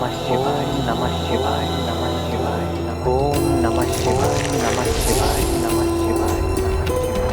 नमः शिवाय, नमः शिवाय, नमः शिवाय, ओम नमः शिवाय, नमः शिवाय, नमः शिवाय, नमः शिवाय।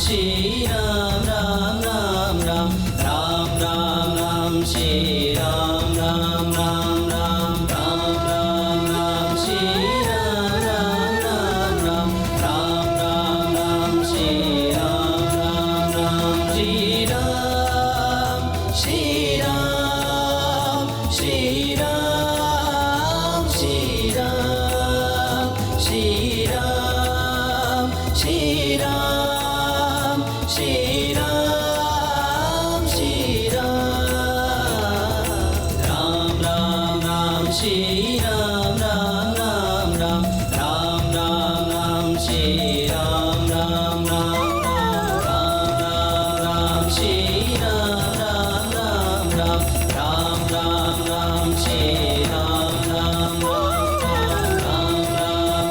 श्री राम राम राम राम राम राम राम श्री राम राम राम राम राम राम राम श्री राम राम राम राम राम राम श्री राम राम श्री राम श्री राम श्री राम श्री राम श्री राम श्री राम श्री राम श्री राम राम राम राम श्री राम राम राम राम राम राम राम श्री राम राम राम राम राम राम श्री राम राम राम राम राम राम श्री राम राम राम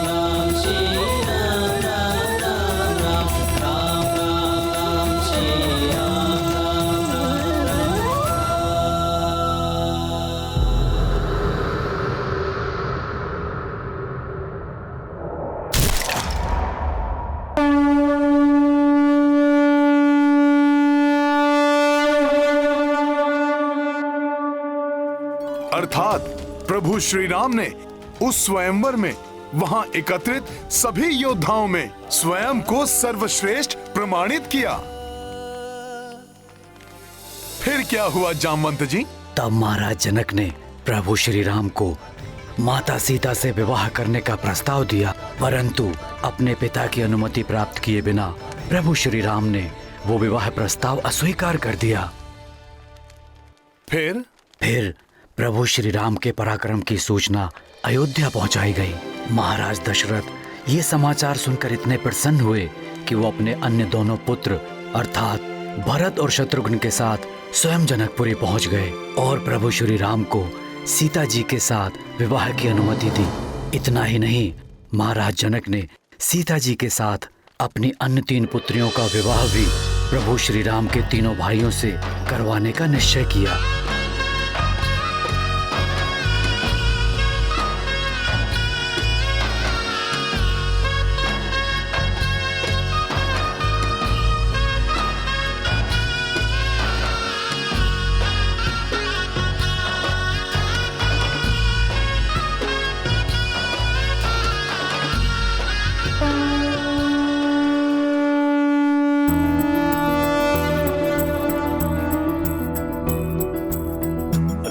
राम श्री राम राम राम श्री राम अर्थात प्रभु श्री राम ने उस स्वयंवर में वहां एकत्रित सभी योद्धाओं में स्वयं को सर्वश्रेष्ठ प्रमाणित किया। फिर क्या हुआ जामवंत जी? तब महाराज जनक ने प्रभु श्री राम को माता सीता से विवाह करने का प्रस्ताव दिया, परंतु अपने पिता की अनुमति प्राप्त किए बिना प्रभु श्री राम ने वो विवाह प्रस्ताव अस्वीकार कर दिया। फिर प्रभु श्री राम के पराक्रम की सूचना अयोध्या पहुंचाई गई। महाराज दशरथ ये समाचार सुनकर इतने प्रसन्न हुए कि वो अपने अन्य दोनों पुत्र अर्थात भरत और शत्रुघ्न के साथ स्वयं जनकपुरी पहुंच गए और प्रभु श्री राम को सीता जी के साथ विवाह की अनुमति दी। इतना ही नहीं, महाराज जनक ने सीता जी के साथ अपनी अन्य 3 पुत्रियों का विवाह भी प्रभु श्री राम के तीनों भाइयों से करवाने का निश्चय किया।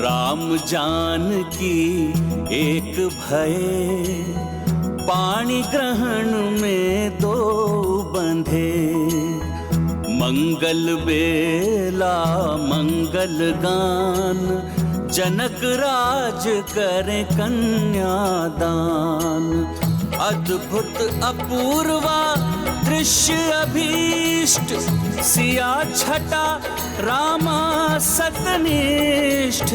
राम जानकी एक भय, पाणि ग्रहण में 2 बंधे। मंगल बेला मंगल गान, जनक राज करे कन्यादान। अद्भुत अपूर्वा दृश्य अभीष्ट, सिया छटा रामा सतनिष्ठ।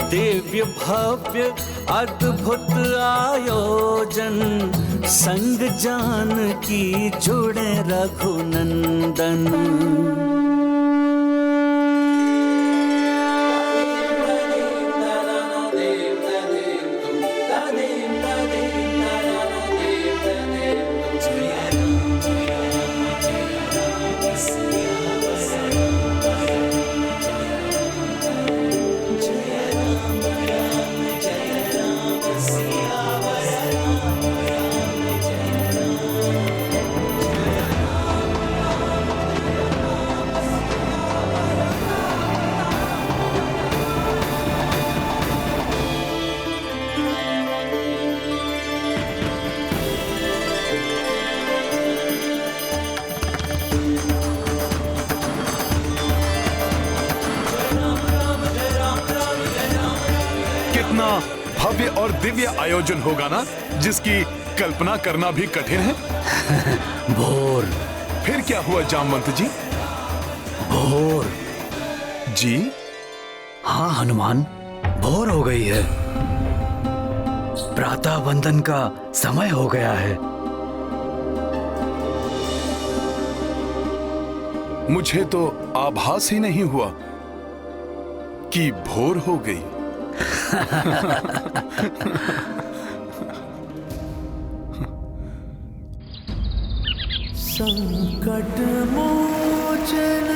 दिव्य भव्य अद्भुत आयोजन, संग जानकी जुड़े रघुनंदन। भव्य और दिव्य आयोजन होगा ना, जिसकी कल्पना करना भी कठिन है। भोर। फिर क्या हुआ जामवंत जी? भोर। जी? हाँ हनुमान, भोर हो गई है। प्रातः वंदन का समय हो गया है। मुझे तो आभास ही नहीं हुआ कि भोर हो गई। संकट मोचन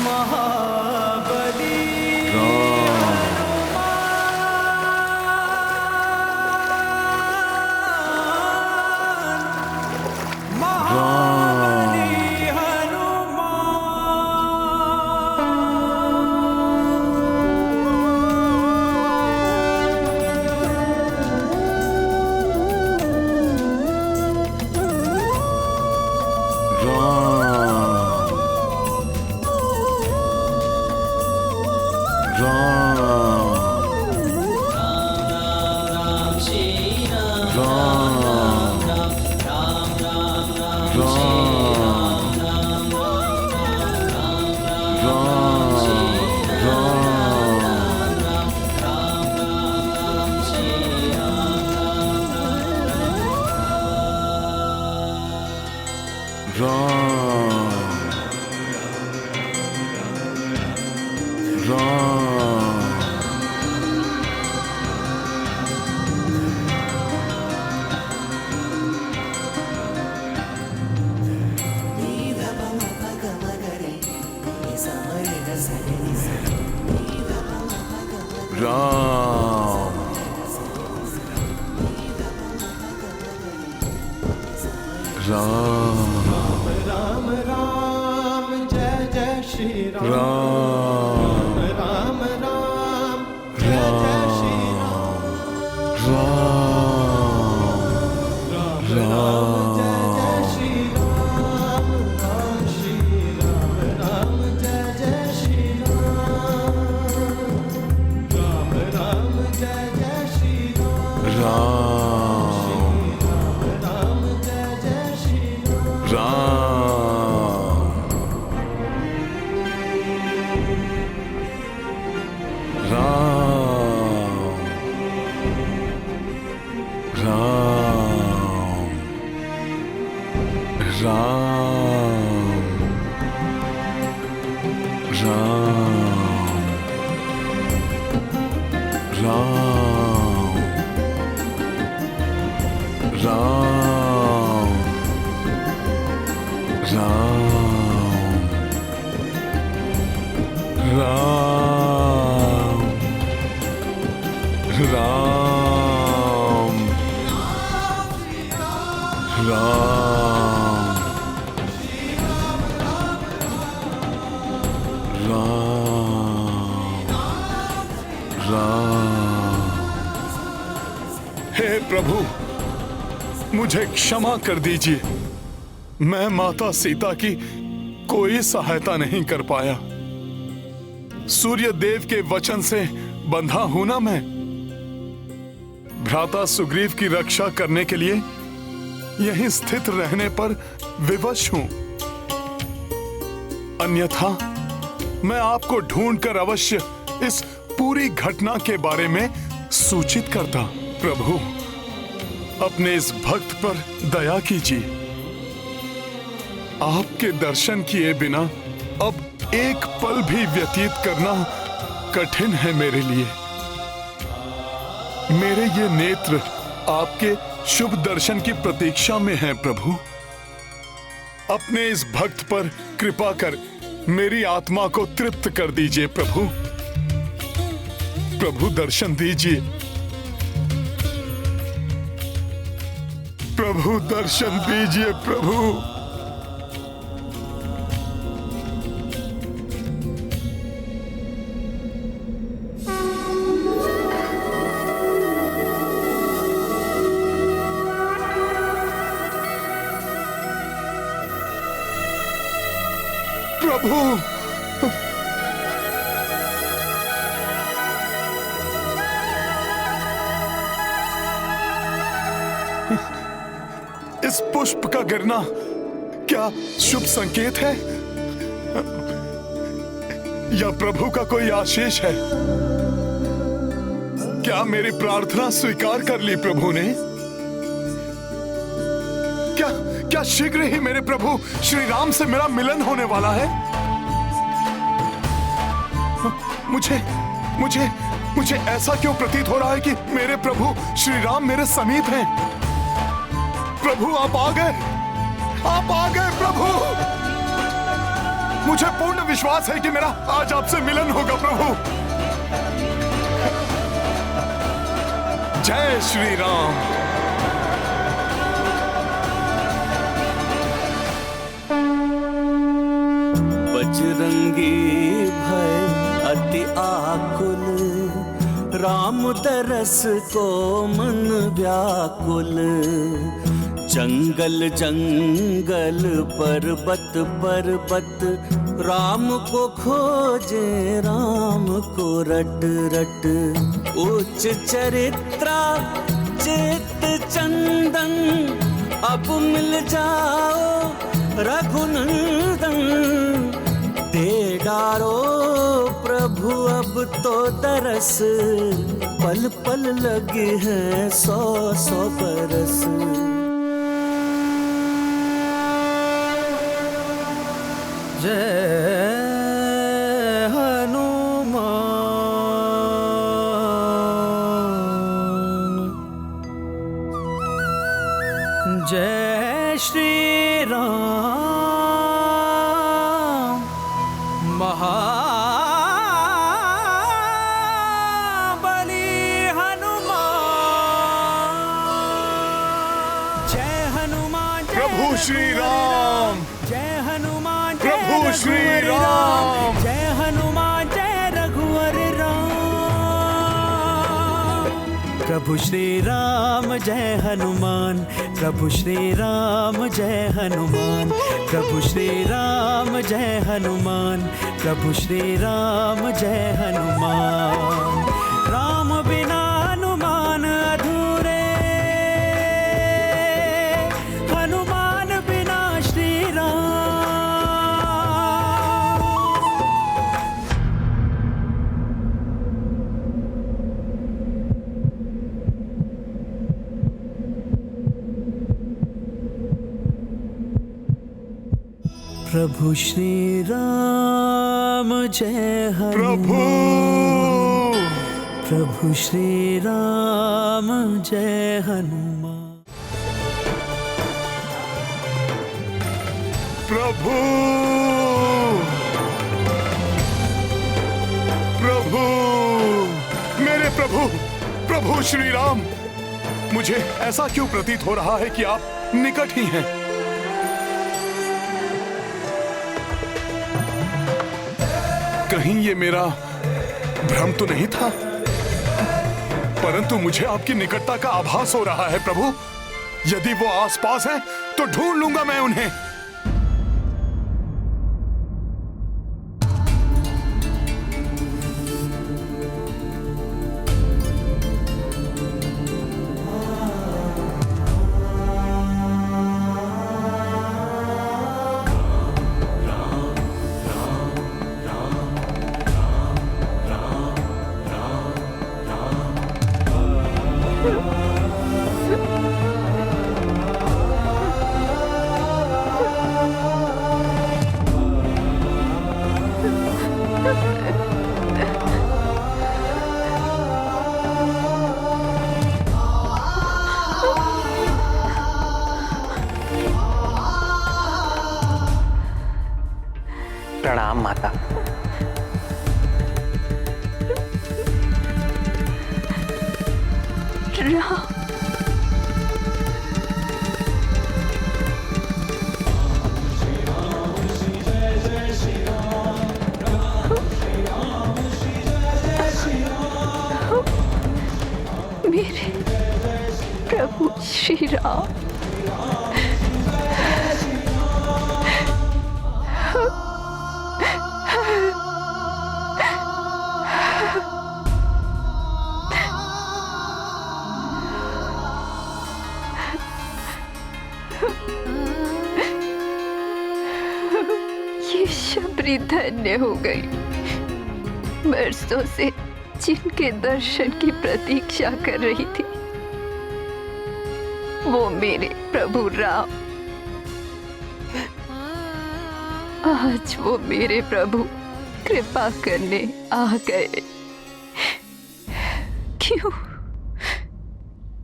महाबली राम राम राम राम जय जय श्री राम राम राम राम जय जय श्री राम राम राम जय जय श्री राम राम श्री राम राम जय जय श्री राम राम राम जय जय श्री राम राम जय जय श्री राम हे प्रभु, मुझे क्षमा कर दीजिए। मैं माता सीता की कोई सहायता नहीं कर पाया। सूर्य देव के वचन से बंधा हूं ना मैं। भ्राता सुग्रीव की रक्षा करने के लिए यहीं स्थित रहने पर विवश हूं। अन्यथा मैं आपको ढूंढकर अवश्य इस पूरी घटना के बारे में सूचित करता। प्रभु, अपने इस भक्त पर दया कीजिए। आपके दर्शन किए बिना अब एक पल भी व्यतीत करना कठिन है मेरे लिए। मेरे ये नेत्र आपके शुभ दर्शन की प्रतीक्षा में हैं प्रभु। अपने इस भक्त पर कृपा कर मेरी आत्मा को तृप्त कर दीजिए प्रभु। प्रभु दर्शन दीजिए। प्रभु दर्शन दीजिए प्रभु। प्रभु इस पुष्प का गिरना क्या शुभ संकेत है या प्रभु का कोई आशीष है? क्या मेरी प्रार्थना स्वीकार कर ली प्रभु ने? क्या शीघ्र ही मेरे प्रभु श्री राम से मेरा मिलन होने वाला है? मुझे ऐसा क्यों प्रतीत हो रहा है कि मेरे प्रभु श्री राम मेरे समीप हैं? प्रभु आप आ गए प्रभु। मुझे पूर्ण विश्वास है कि मेरा आज आपसे मिलन होगा प्रभु। जय श्री राम। बजरंगी भय अति आकुल, राम तरस को मन व्याकुल। जंगल जंगल पर्वत पर्वत, राम को खोजे राम को रट रट। उच्च चरित्रा चित चंदन, अब मिल जाओ रघुनंदन। दे डारो प्रभु अब तो दरस, पल पल लगे हैं 100 बरस। जय हनुमान, जय श्री राम। महाबली हनुमान, जय हनुमान। प्रभु श्री राम, जय हनुमान। प्रभु श्री राम, जय हनुमान जय रघुवर राम। प्रभु श्री राम जय हनुमान, प्रभु श्री राम जय हनुमान। प्रभु श्री राम जय हनुमान, प्रभु श्री राम जय हनुमान। राम बिना हनुमान अधूरे, हनुमान बिना श्री राम। प्रभु श्री राम जय प्रभु हनुमान। प्रभु श्री राम जय हनुमान। प्रभु प्रभु मेरे प्रभु, प्रभु श्री राम। मुझे ऐसा क्यों प्रतीत हो रहा है कि आप निकट ही हैं? कहीं ये मेरा भ्रम तो नहीं था? परंतु मुझे आपकी निकटता का आभास हो रहा है प्रभु। यदि वो आसपास हैं, तो ढूंढ लूंगा मैं उन्हें। प्रणाम माता। राम, मेरे प्रभु श्री राम। मेरी शबरी धन्य हो गई। बरसों से जिनके दर्शन की प्रतीक्षा कर रही थी, वो मेरे प्रभु राम। आज वो मेरे प्रभु कृपा करने आ गए।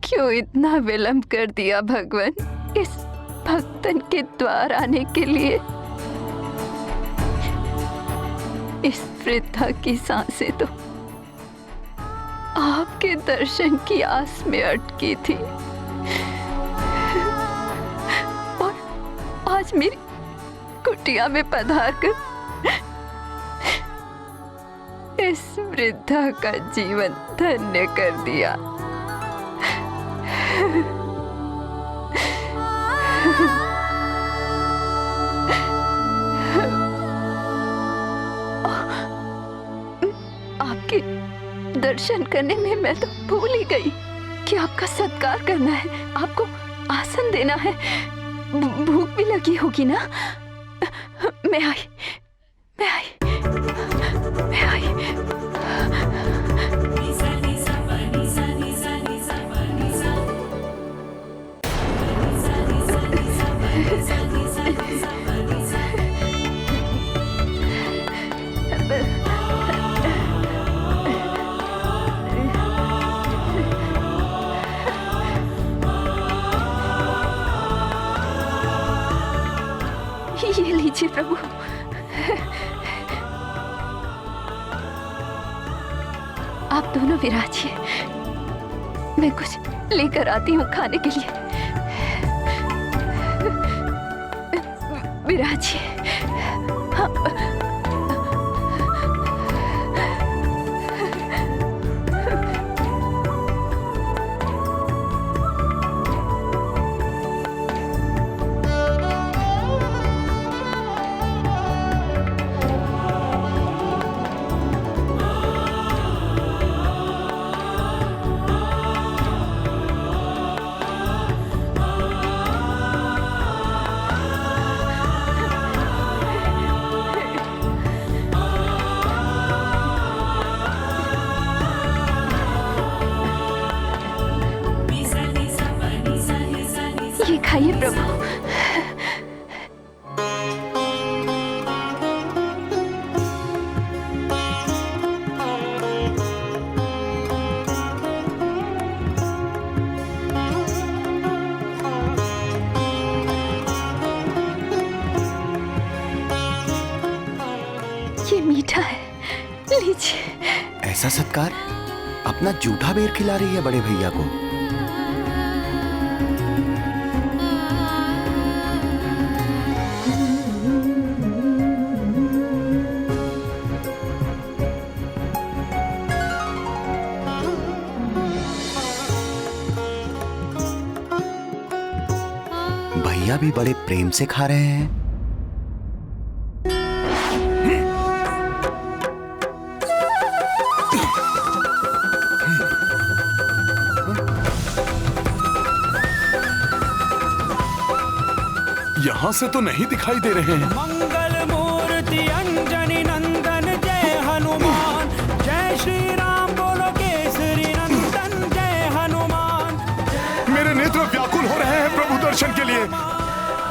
क्यों इतना विलंब कर दिया भगवान इस भक्तन के द्वार आने के लिए? इस वृद्धा की सांसें तो आपके दर्शन की आस में अटकी थी, और आज मेरी कुटिया में पधार कर इस वृद्धा का जीवन धन्य कर दिया। आपके दर्शन करने में मैं तो भूल ही गई कि आपका सत्कार करना है, आपको आसन देना है। भूख भी लगी होगी ना? मैं आई। ये लीजिए प्रभु। आप दोनों विराजिए, मैं कुछ लेकर आती हूँ खाने के लिए। विराजिए। ये खाइए प्रभु। ये मीठा है, लीजिए। ऐसा सत्कार? अपना जूठा बेर खिला रही है बड़े भैया को। भैया भी बड़े प्रेम से खा रहे हैं। यहाँ से तो नहीं दिखाई दे रहे हैं। मंगल मूर्ति अंजनी नंदन जय हनुमान, जय श्री राम बोलो केसरी नंदन जय हनुमान। मेरे नेत्र व्याकुल हो रहे हैं प्रभु दर्शन के लिए।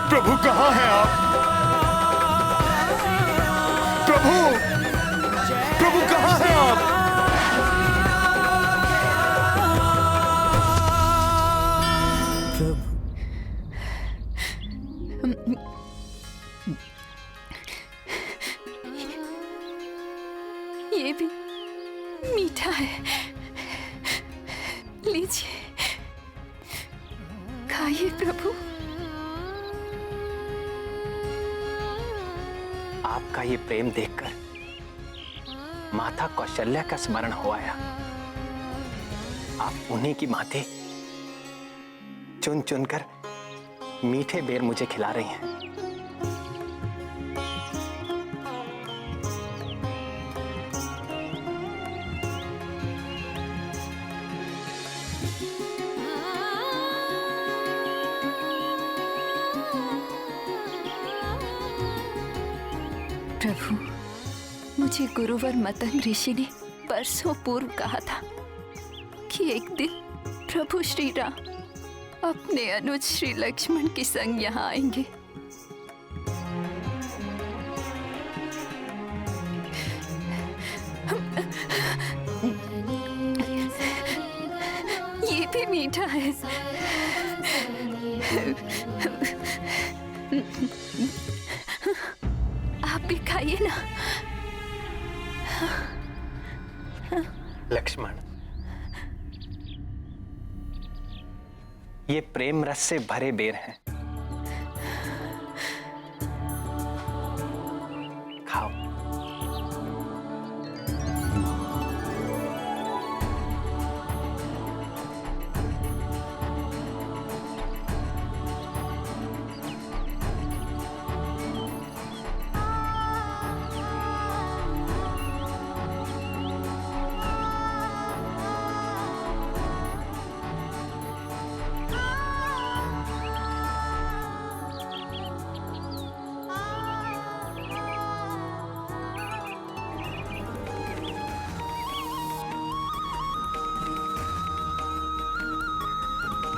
प्रभु कहाँ हैं आप? प्रभु कहाँ हैं आप? ये भी मीठा है, लीजिए, खाइए प्रभु। आपका ये प्रेम देखकर माता कौशल्या का स्मरण हो आया। आप उन्हीं की माते चुन चुनकर मीठे बेर मुझे खिला रही हैं। प्रभु, मुझे गुरुवर मतंग ऋषि ने बरसों पूर्व कहा था कि एक दिन प्रभु श्री राम अपने अनुज श्री लक्ष्मण के संग यहाँ आएंगे। ये भी मीठा है। आप भी खाइए ना। लक्ष्मण, ये प्रेम रस से भरे बेर हैं। खाओ।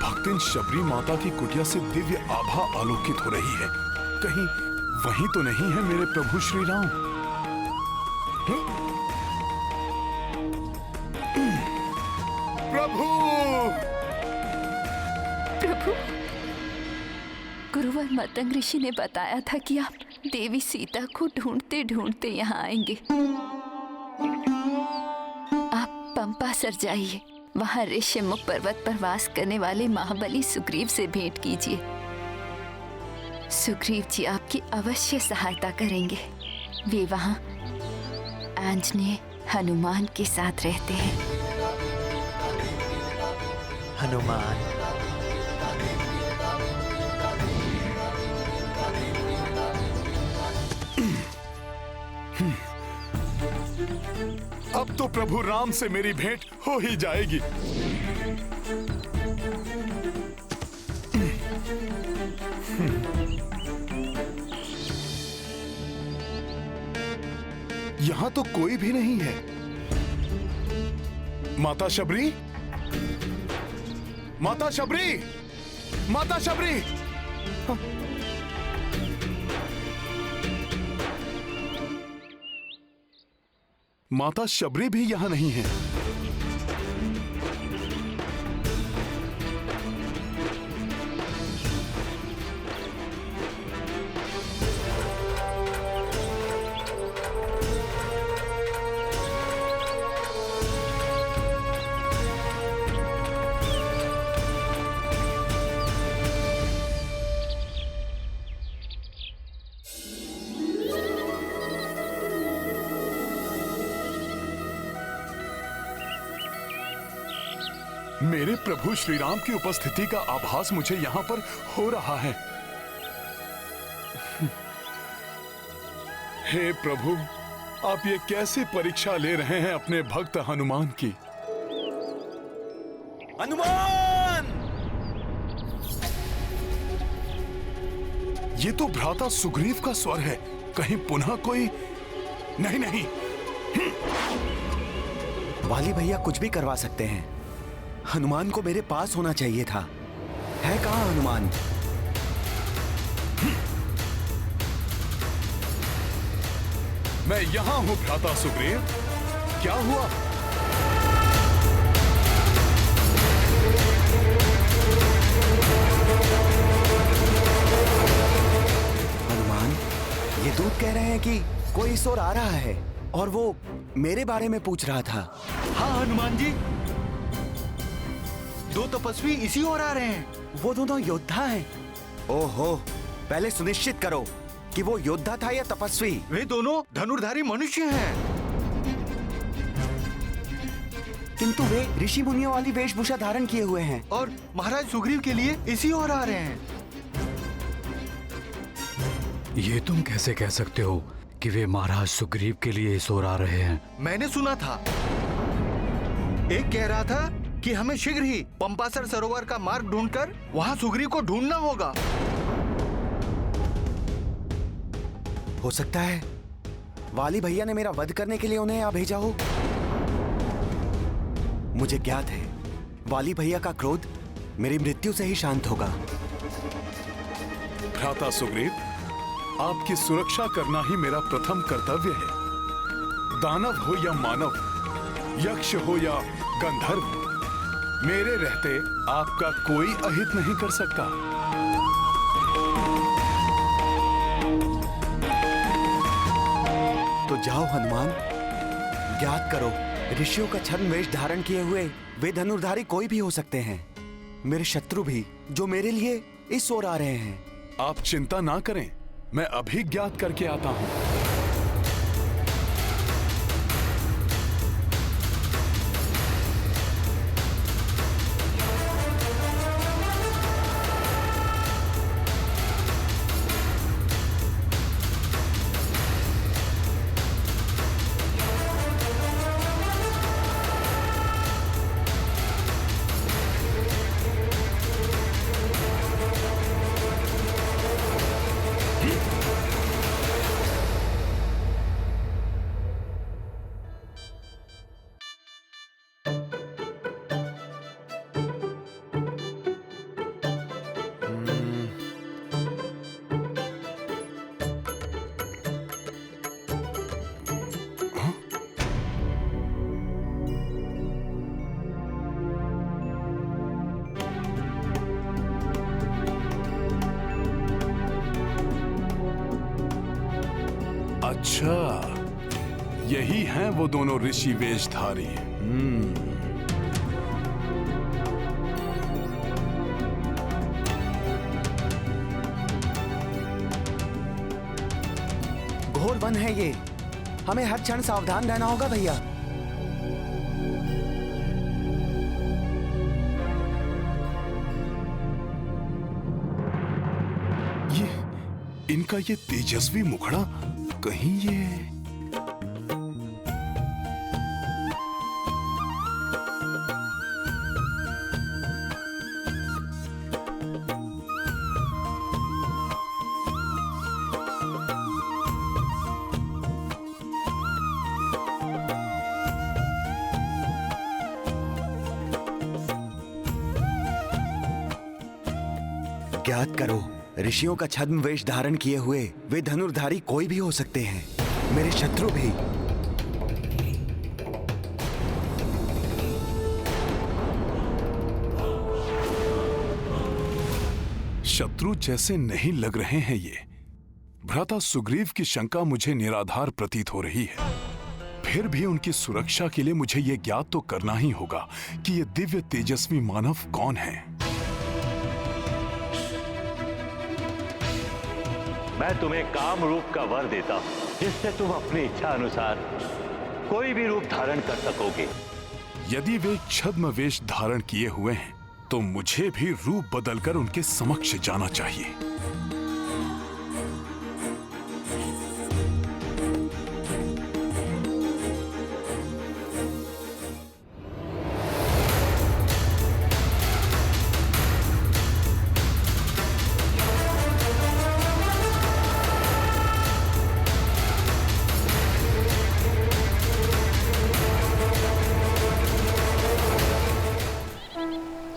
भक्तिन शबरी माता की कुटिया से दिव्य आभा आलोकित हो रही है। कहीं वही तो नहीं है मेरे प्रभु श्री राम? प्रभु! प्रभु, गुरुवर मतंग ऋषि ने बताया था कि आप देवी सीता को ढूंढते ढूंढते यहाँ आएंगे। आप पंपा सर जाइए, वहाँ ऋषिमुख पर्वत पर वास करने वाले महाबली सुग्रीव से भेंट कीजिए। सुग्रीव जी आपकी अवश्य सहायता करेंगे। वे वहाँ आंजनेय हनुमान के साथ रहते हैं। हनुमान, अब तो प्रभु राम से मेरी भेंट हो ही जाएगी। यहां तो कोई भी नहीं है। माता शबरी, माता शबरी, माता शबरी! माता शबरी भी यहां नहीं है। मेरे प्रभु श्री राम की उपस्थिति का आभास मुझे यहां पर हो रहा है। हे प्रभु, आप ये कैसे परीक्षा ले रहे हैं अपने भक्त हनुमान की? हनुमान! ये तो भ्राता सुग्रीव का स्वर है। कहीं पुनः कोई? नहीं नहीं, वाली भैया कुछ भी करवा सकते हैं। हनुमान को मेरे पास होना चाहिए था। है कहाँ हनुमान? मैं यहां हूं भ्राता सुग्रीव। क्या हुआ? हनुमान, ये दूत कह रहे हैं कि कोई इस ओर आ रहा है और वो मेरे बारे में पूछ रहा था। हाँ हनुमान जी, दो तपस्वी इसी ओर आ रहे हैं। वो दोनों योद्धा हैं। ओहो, पहले सुनिश्चित करो कि वो योद्धा था या तपस्वी। वे दोनों धनुर्धारी मनुष्य हैं। किंतु वे ऋषि मुनियों वाली वेशभूषा धारण किए हुए हैं। और महाराज सुग्रीव के लिए इसी ओर आ रहे हैं। ये तुम कैसे कह सकते हो कि वे महाराज सुग्रीव के लिए इस ओर आ रहे हैं? मैंने सुना था, एक कह रहा था कि हमें शीघ्र ही पंपासर सरोवर का मार्ग ढूंढकर वहां सुग्रीव को ढूंढना होगा। हो सकता है वाली भैया ने मेरा वध करने के लिए उन्हें यहाँ भेजा हो। मुझे ज्ञात है वाली भैया का क्रोध मेरी मृत्यु से ही शांत होगा। भ्राता सुग्रीव, आपकी सुरक्षा करना ही मेरा प्रथम कर्तव्य है। दानव हो या मानव, यक्ष हो या गंधर्व, मेरे रहते आपका कोई अहित नहीं कर सकता। तो जाओ हनुमान, ज्ञात करो ऋषियों का छद्म वेश धारण किए हुए वे धनुर्धारी कोई भी हो सकते हैं, मेरे शत्रु भी, जो मेरे लिए इस ओर आ रहे हैं। आप चिंता ना करें, मैं अभी ज्ञात करके आता हूं। अच्छा, यही हैं वो दोनों ऋषि वेशधारी। घोर वन है ये, हमें हर क्षण सावधान रहना होगा भैया। इनका ये तेजस्वी मुखड़ा, कहीं ये ज्ञात करो ऋषियों का छद्म वेश धारण किए हुए वे धनुर्धारी कोई भी हो सकते हैं, मेरे शत्रु भी। शत्रु जैसे नहीं लग रहे हैं ये। भ्राता सुग्रीव की शंका मुझे निराधार प्रतीत हो रही है। फिर भी उनकी सुरक्षा के लिए मुझे ये ज्ञात तो करना ही होगा कि ये दिव्य तेजस्वी मानव कौन है। मैं तुम्हें काम रूप का वर देता हूं, जिससे तुम अपनी इच्छा अनुसार कोई भी रूप धारण कर सकोगे। यदि वे छद्म वेश धारण किए हुए हैं तो मुझे भी रूप बदलकर उनके समक्ष जाना चाहिए।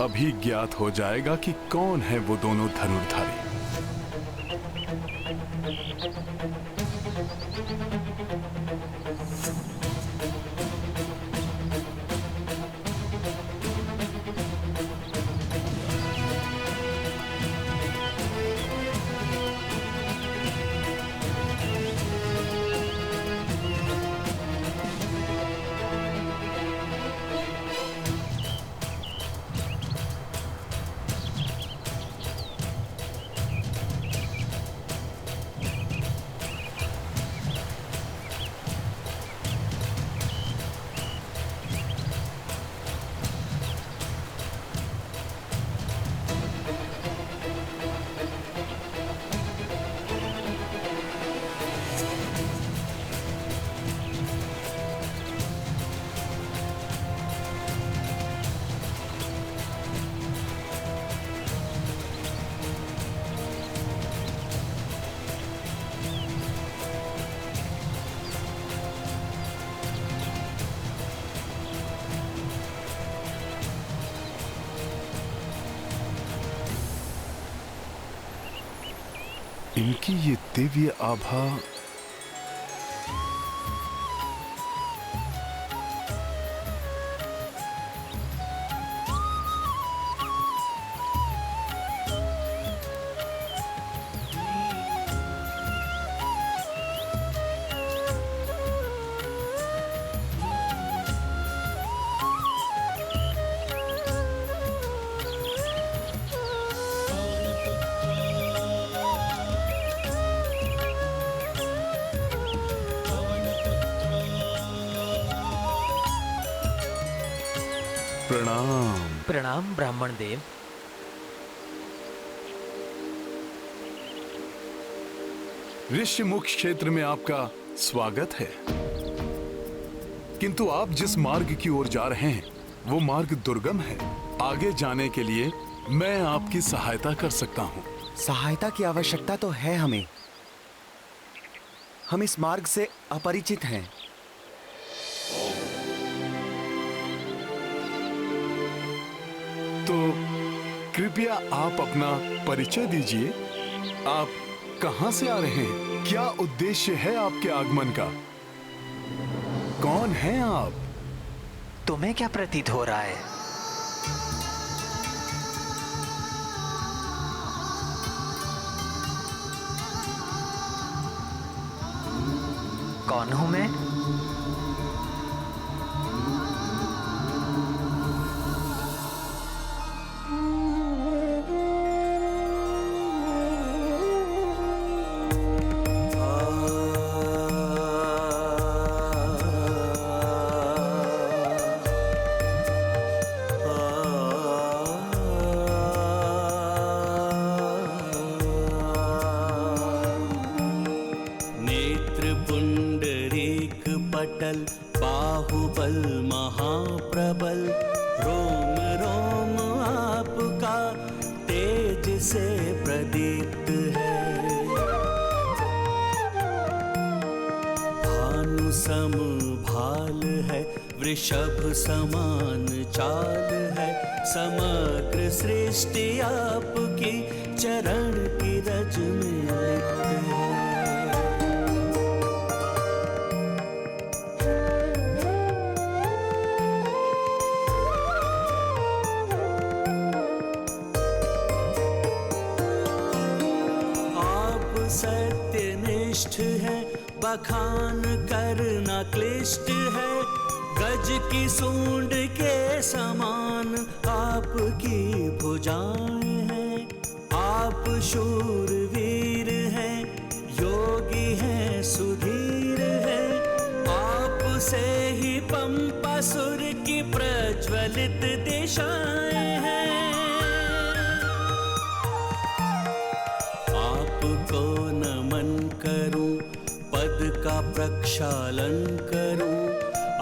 अभी ज्ञात हो जाएगा कि कौन है वो दोनों धनुर्धारी। इनकी ये दिव्य आभा प्रणाम। प्रणाम ब्राह्मण देव। ऋषिमुख क्षेत्र में आपका स्वागत है, किंतु आप जिस मार्ग की ओर जा रहे हैं वो मार्ग दुर्गम है। आगे जाने के लिए मैं आपकी सहायता कर सकता हूँ। सहायता की आवश्यकता तो है हमें। हम इस मार्ग से अपरिचित हैं। तो कृपया आप अपना परिचय दीजिए। आप कहां से आ रहे हैं? क्या उद्देश्य है आपके आगमन का? कौन हैं आप? तुम्हें क्या प्रतीत हो रहा है? कौन हूं मैं? बाहुबल महाप्रबल, रोम रोम आपका तेज से प्रदीप्त है। भानु सम भाल है, वृषभ समान चाल है। समग्र सृष्टि आपकी चरण की रज में लिप्त है। सत्यनिष्ठ है, बखान करना क्लिष्ट है। गज की सूंड के समान आपकी भुजाएं हैं। आप शूरवीर हैं, योगी हैं, सुधीर हैं। आप से ही पंपासुर की प्रज्वलित दिशाएं हैं। आपको नमन करूं, पद का प्रक्षालन करूं।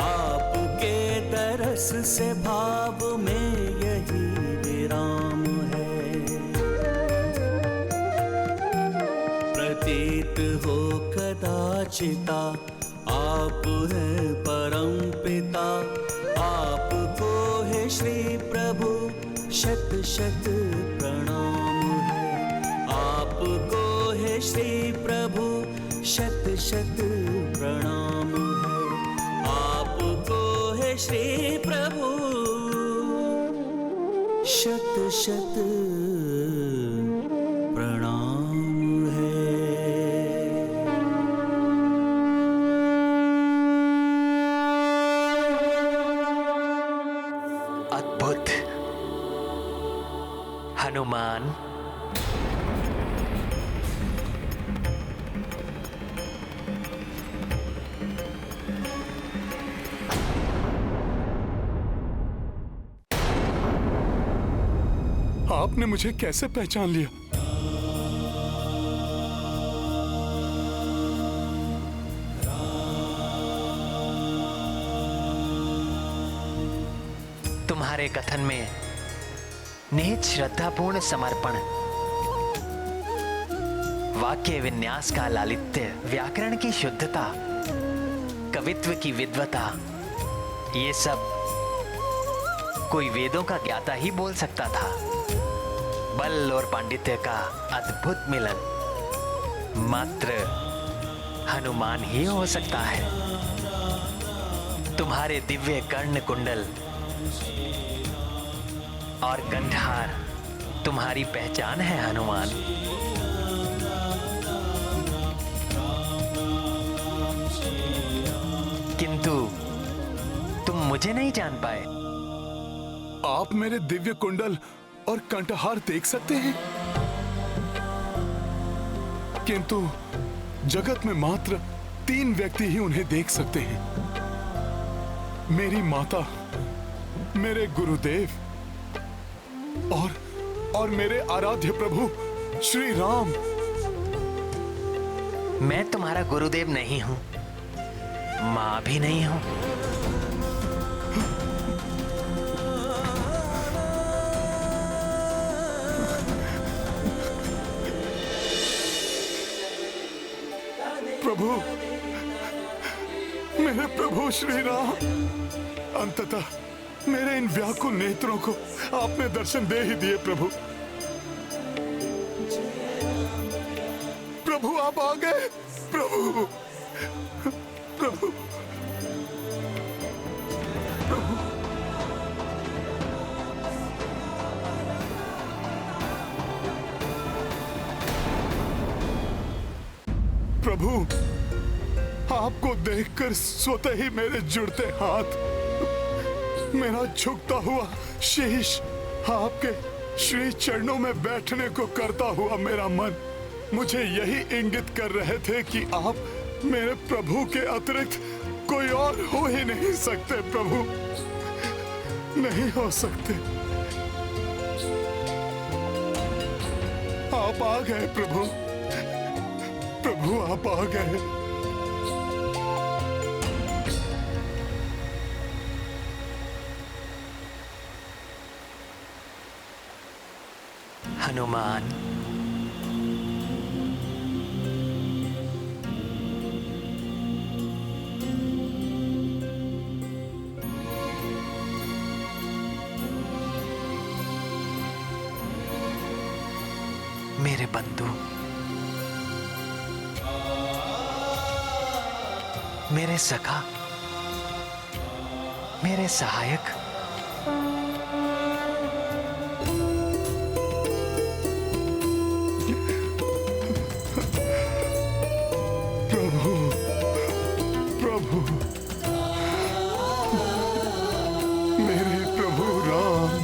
आपके दरस से भाव में यही विराम है। प्रतीत हो कदाचिता, आप हैं परम पिता। आपको है श्री प्रभु शत शत प्रणाम है। आपको है श्री प्रभु शत शत प्रणाम है। आपको है श्री प्रभु शत शत प्रणाम है। अद्भुत हनुमान। आपने मुझे कैसे पहचान लिया? तुम्हारे कथन में निहित श्रद्धापूर्ण समर्पण, वाक्य विन्यास का लालित्य, व्याकरण की शुद्धता, कवित्व की विद्वता, ये सब कोई वेदों का ज्ञाता ही बोल सकता था। बल और पांडित्य का अद्भुत मिलन। मात्र हनुमान ही हो सकता है। तुम्हारे दिव्य कर्ण कुंडल और कंठहार तुम्हारी पहचान है हनुमान। किंतु तुम मुझे नहीं जान पाए। आप मेरे दिव्य कुंडल और कंठहार देख सकते हैं, किंतु जगत में मात्र 3 व्यक्ति ही उन्हें देख सकते हैं। मेरी माता, मेरे गुरुदेव और मेरे आराध्य प्रभु श्री राम। मैं तुम्हारा गुरुदेव नहीं हूं, मां भी नहीं हूं। प्रभु, मेरे प्रभु श्री राम, अंततः मेरे इन व्याकुल नेत्रों को आपने दर्शन दे ही दिए। प्रभु, प्रभु आप आ गए। प्रभु, प्रभु, प्रभु, प्रभु, आपको देखकर स्वतः ही मेरे जुड़ते हाथ, मेरा झुकता हुआ शीश आपके श्री चरणों में बैठने को करता हुआ मेरा मन मुझे यही इंगित कर रहे थे कि आप मेरे प्रभु के अतिरिक्त कोई और हो ही नहीं सकते। प्रभु, नहीं हो सकते। आप आ गए प्रभु, प्रभु आप आ गए। हनुमान, मेरे बंधु, मेरे सखा, मेरे सहायक, प्रभु, प्रभु, मेरे प्रभु राम,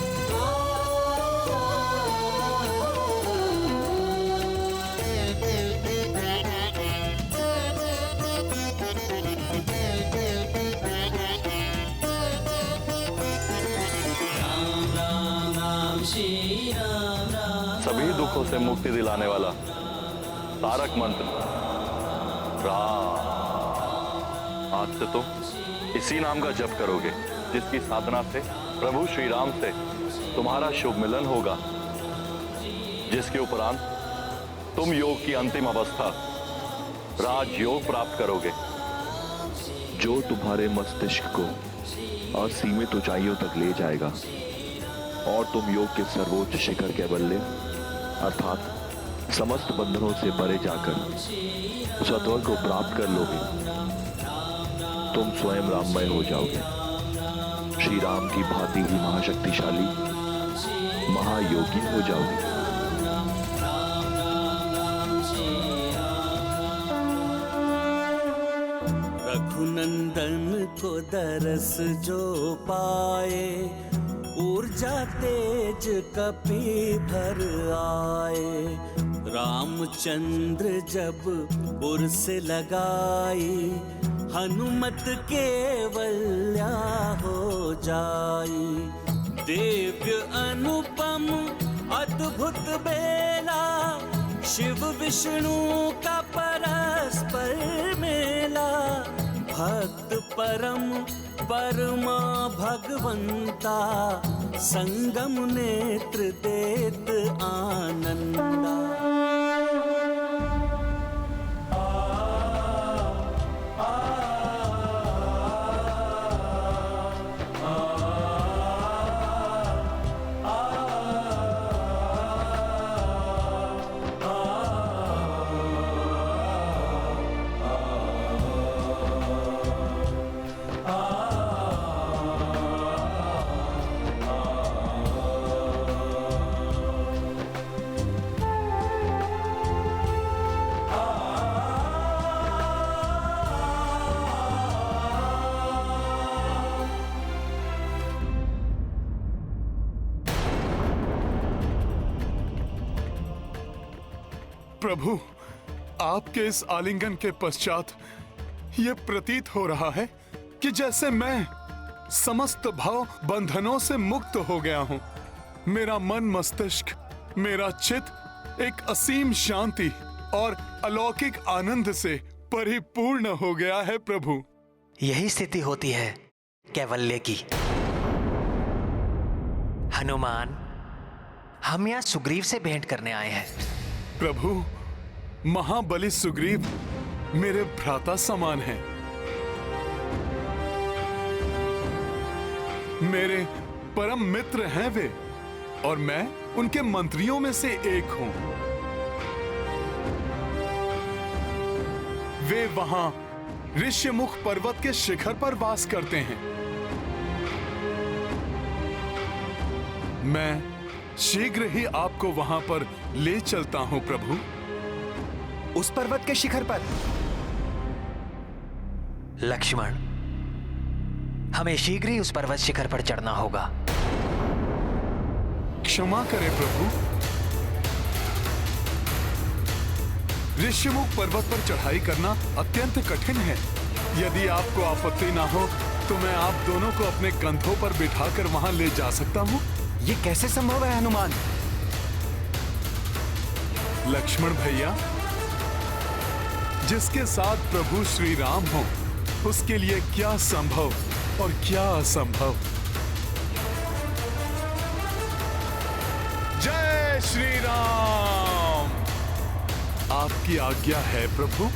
सभी दुखों से मुक्ति दिलाने वाला तारक मंत्र राम। आज से तुम इसी नाम का जप करोगे, जिसकी साधना से प्रभु श्री राम से तुम्हारा शुभ मिलन होगा, जिसके उपरांत तुम योग की अंतिम अवस्था राजयोग प्राप्त करोगे, जो तुम्हारे मस्तिष्क को असीमित ऊंचाइयों तक ले जाएगा और तुम योग के सर्वोच्च शिखर के बल्ले अर्थात समस्त बंधनों से परे जाकर सत्वर को प्राप्त कर लोगे। तुम स्वयं राममय हो जाओगे, श्री राम की भांति ही महाशक्तिशाली महायोगी हो जाओगे। रघुनंदन को दरस जो पाए, ऊर्जा तेज कपि भर आए। रामचंद्र जब उर्स लगाई, हनुमत केवल्या हो जाई। दिव्य अनुपम अद्भुत बेला, शिव विष्णु का परस्पर मेला। भक्त परम परमा भगवंता, संगम नेत्र देत आनंदा। प्रभु, आपके इस आलिंगन के पश्चात ये प्रतीत हो रहा है कि जैसे मैं समस्त भाव बंधनों से मुक्त हो गया हूँ। मेरा मन मस्तिष्क, मेरा चित्त एक असीम शांति और अलौकिक आनंद से परिपूर्ण हो गया है प्रभु। यही स्थिति होती है कैवल्य की। हनुमान, हम यहाँ सुग्रीव से भेंट करने आए हैं। प्रभु, महाबली सुग्रीव मेरे भ्राता समान हैं। मेरे परम मित्र हैं वे, और मैं उनके मंत्रियों में से एक हूं। वे वहां ऋष्यमुख पर्वत के शिखर पर वास करते हैं। मैं शीघ्र ही आपको वहां पर ले चलता हूं प्रभु। उस पर्वत के शिखर पर? लक्ष्मण, हमें शीघ्र ही उस पर्वत शिखर पर चढ़ना होगा। क्षमा करें प्रभु, ऋष्यमुख पर्वत पर चढ़ाई करना अत्यंत कठिन है। यदि आपको आपत्ति ना हो तो मैं आप दोनों को अपने कंधों पर बिठाकर वहां ले जा सकता हूं। ये कैसे संभव है हनुमान? लक्ष्मण भैया, जिसके साथ प्रभु श्री राम हो, उसके लिए क्या संभव और क्या असंभव। जय श्री राम। आपकी आज्ञा है प्रभु।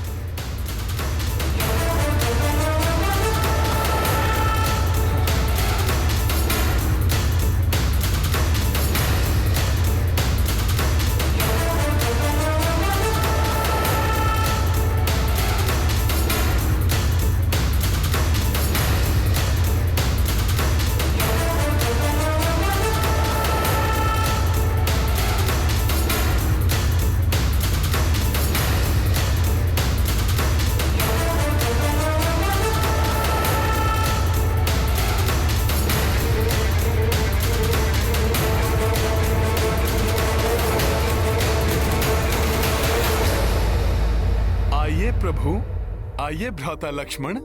प्रभु, आइए भ्राता लक्ष्मण,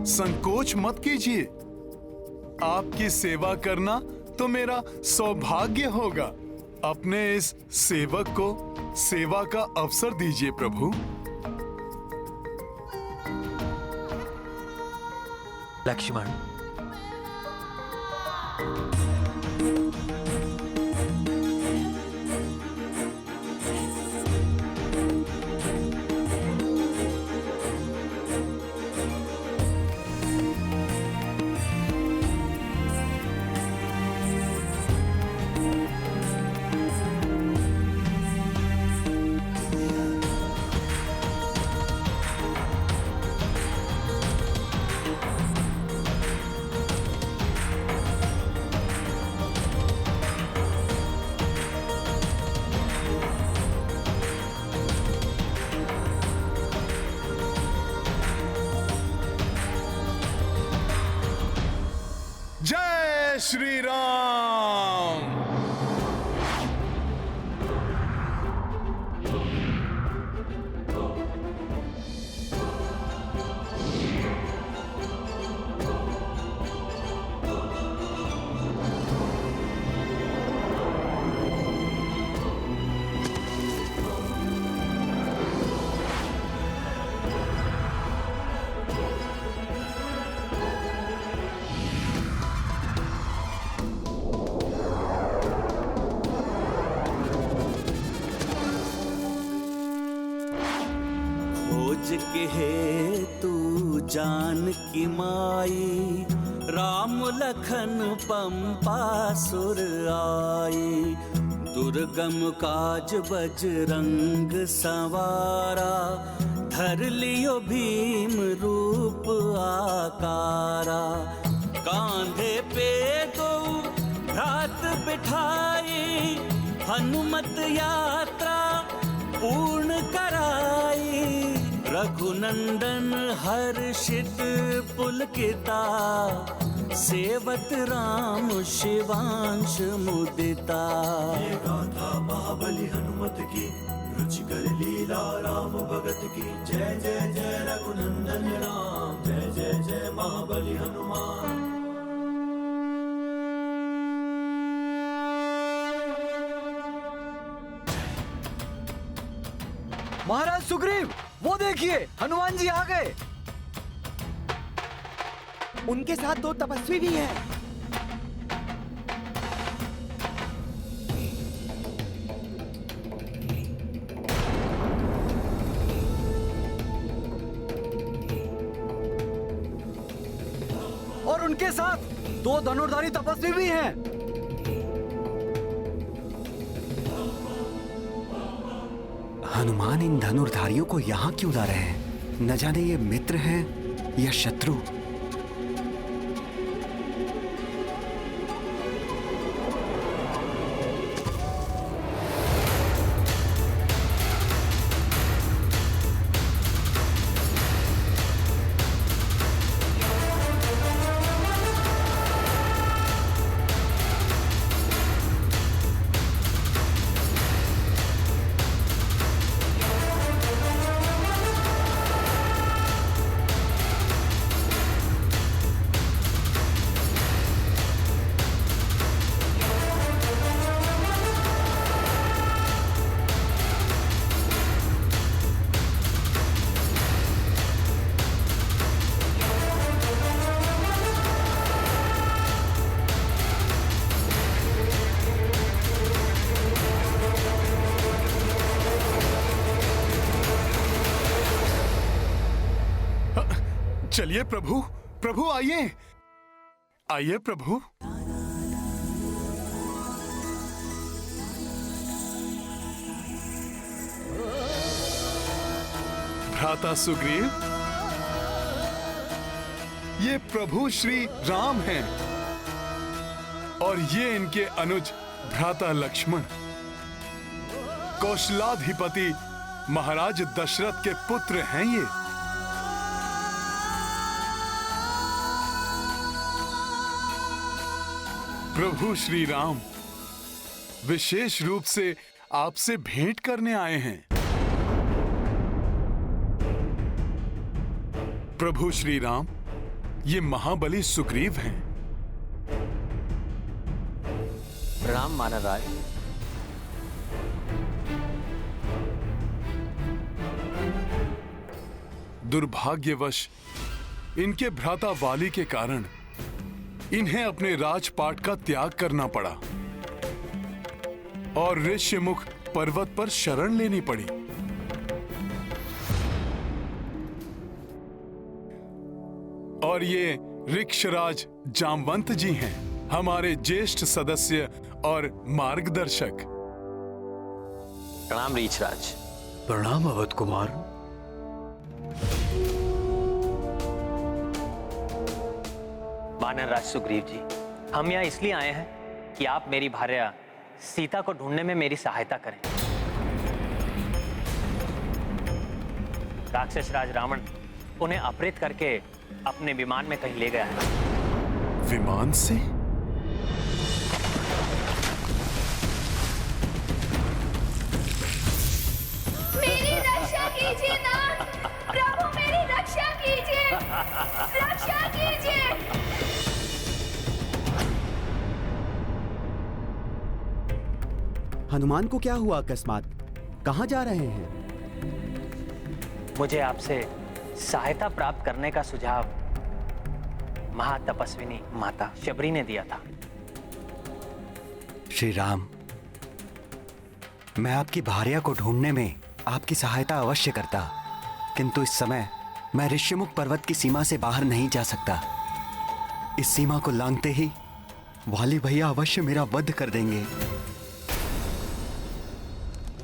संकोच मत कीजिए। आपकी सेवा करना तो मेरा सौभाग्य होगा। अपने इस सेवक को सेवा का अवसर दीजिए प्रभु। लक्ष्मण, जय श्री राम। के हे तू जानकी माई, राम लखन पंपासुर आई। दुर्गम काज बजरंग सवारा, धर लियो भीम रूप आकारा। कांधे पे दो भ्रात बिठाई, हनुमत यात्रा पूर्ण कराई। रघुनंदन हर्षित पुलकिता, सेवत राम शिवांश मुदिता। ये गाथा महाबली हनुमत की, रुचिकर लीला राम भगत की। जय जय जय रघुनंदन राम, जय जय जय महाबली हनुमान। महाराज सुग्रीव, वो देखिए हनुमान जी आ गए। उनके साथ 2 तपस्वी भी हैं। और उनके साथ 2 धनुर्धारी तपस्वी भी हैं। हनुमान इन धनुर्धारियों को यहाँ क्यों ला रहे हैं? न जाने ये मित्र हैं या शत्रु। चलिए प्रभु, प्रभु आइए, आइए प्रभु। भ्राता सुग्रीव, ये प्रभु श्री राम हैं और ये इनके अनुज भ्राता लक्ष्मण, कौशलाधिपति महाराज दशरथ के पुत्र हैं ये। प्रभु श्री राम विशेष रूप से आपसे भेंट करने आए हैं। प्रभु श्री राम, ये महाबली सुग्रीव हैं। राम महाराज। दुर्भाग्यवश इनके भ्राता वाली के कारण इन्हें अपने राजपाट का त्याग करना पड़ा और ऋष्यमुख पर्वत पर शरण लेनी पड़ी। और ये ऋक्षराज जामवंत जी हैं, हमारे ज्येष्ठ सदस्य और मार्गदर्शक। प्रणाम ऋक्षराज। प्रणाम अवध कुमार। वानरराज सुग्रीव जी, हम यहाँ इसलिए आए हैं कि आप मेरी भार्या सीता को ढूंढने में मेरी सहायता करें। राक्षस राज रावण उन्हें अपहृत करके अपने विमान में कहीं ले गया है। विमान से? मेरी रक्षा कीजिए नाथ, प्रभु मेरी रक्षा कीजिए, रक्षा कीजिए। हनुमान को क्या हुआ अकस्मात? कहाँ जा रहे हैं? मुझे आपसे सहायता प्राप्त करने का सुझाव महातपस्विनी माता शबरी ने दिया था। श्री राम, मैं आपकी भार्या को ढूंढने में आपकी सहायता अवश्य करता, किंतु इस समय मैं ऋष्यमुख पर्वत की सीमा से बाहर नहीं जा सकता। इस सीमा को लांघते ही वाली भैया अवश्य मेरा वध कर देंगे।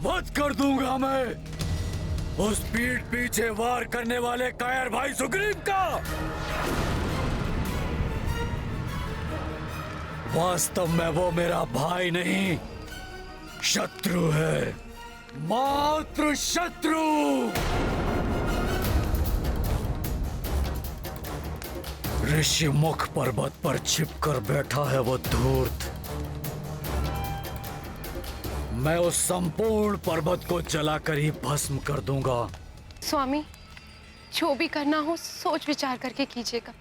वध कर दूंगा मैं उस पीठ पीछे वार करने वाले कायर भाई सुग्रीव का। वास्तव में वो मेरा भाई नहीं, शत्रु है, मात्र शत्रु। ऋषिमुख पर्वत पर छिपकर बैठा है वो धूर्त। मैं उस संपूर्ण पर्वत को जलाकर ही भस्म कर दूंगा। स्वामी, जो भी करना हो सोच विचार करके कीजिएगा।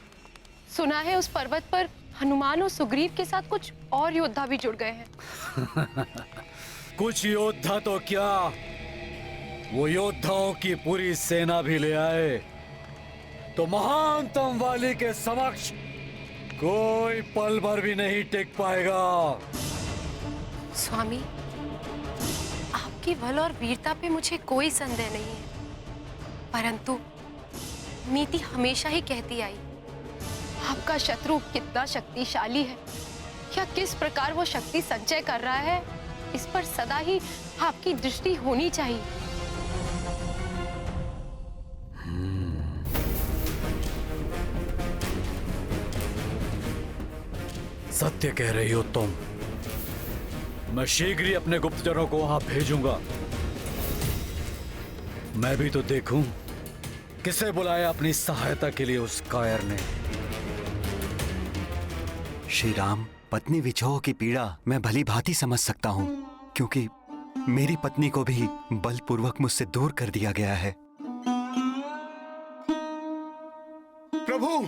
सुना है उस पर्वत पर हनुमान और सुग्रीव के साथ कुछ और योद्धा भी जुड़ गए हैं। कुछ योद्धा तो क्या, वो योद्धाओं की पूरी सेना भी ले आए तो महानतम वाली के समक्ष कोई पल भर भी नहीं टिक पाएगा। स्वामी, आपकी बल और वीरता पे मुझे कोई संदेह नहीं है, परंतु नीति हमेशा ही कहती आई, आपका शत्रु कितना शक्तिशाली है या किस प्रकार वो शक्ति संचय कर रहा है, इस पर सदा ही आपकी दृष्टि होनी चाहिए। सत्य कह रही हो तुम। मैं शीघ्र ही अपने गुप्तचरों को वहां भेजूंगा। मैं भी तो देखूं किसे बुलाया अपनी सहायता के लिए उस कायर ने। श्री राम, पत्नी विछोह की पीड़ा मैं भली भांति समझ सकता हूँ, क्योंकि मेरी पत्नी को भी बलपूर्वक मुझसे दूर कर दिया गया है। प्रभु,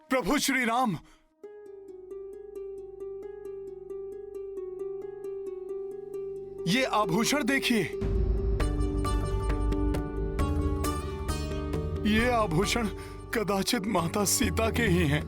प्रभु श्री राम, ये आभूषण देखिए। ये आभूषण कदाचित माता सीता के ही हैं।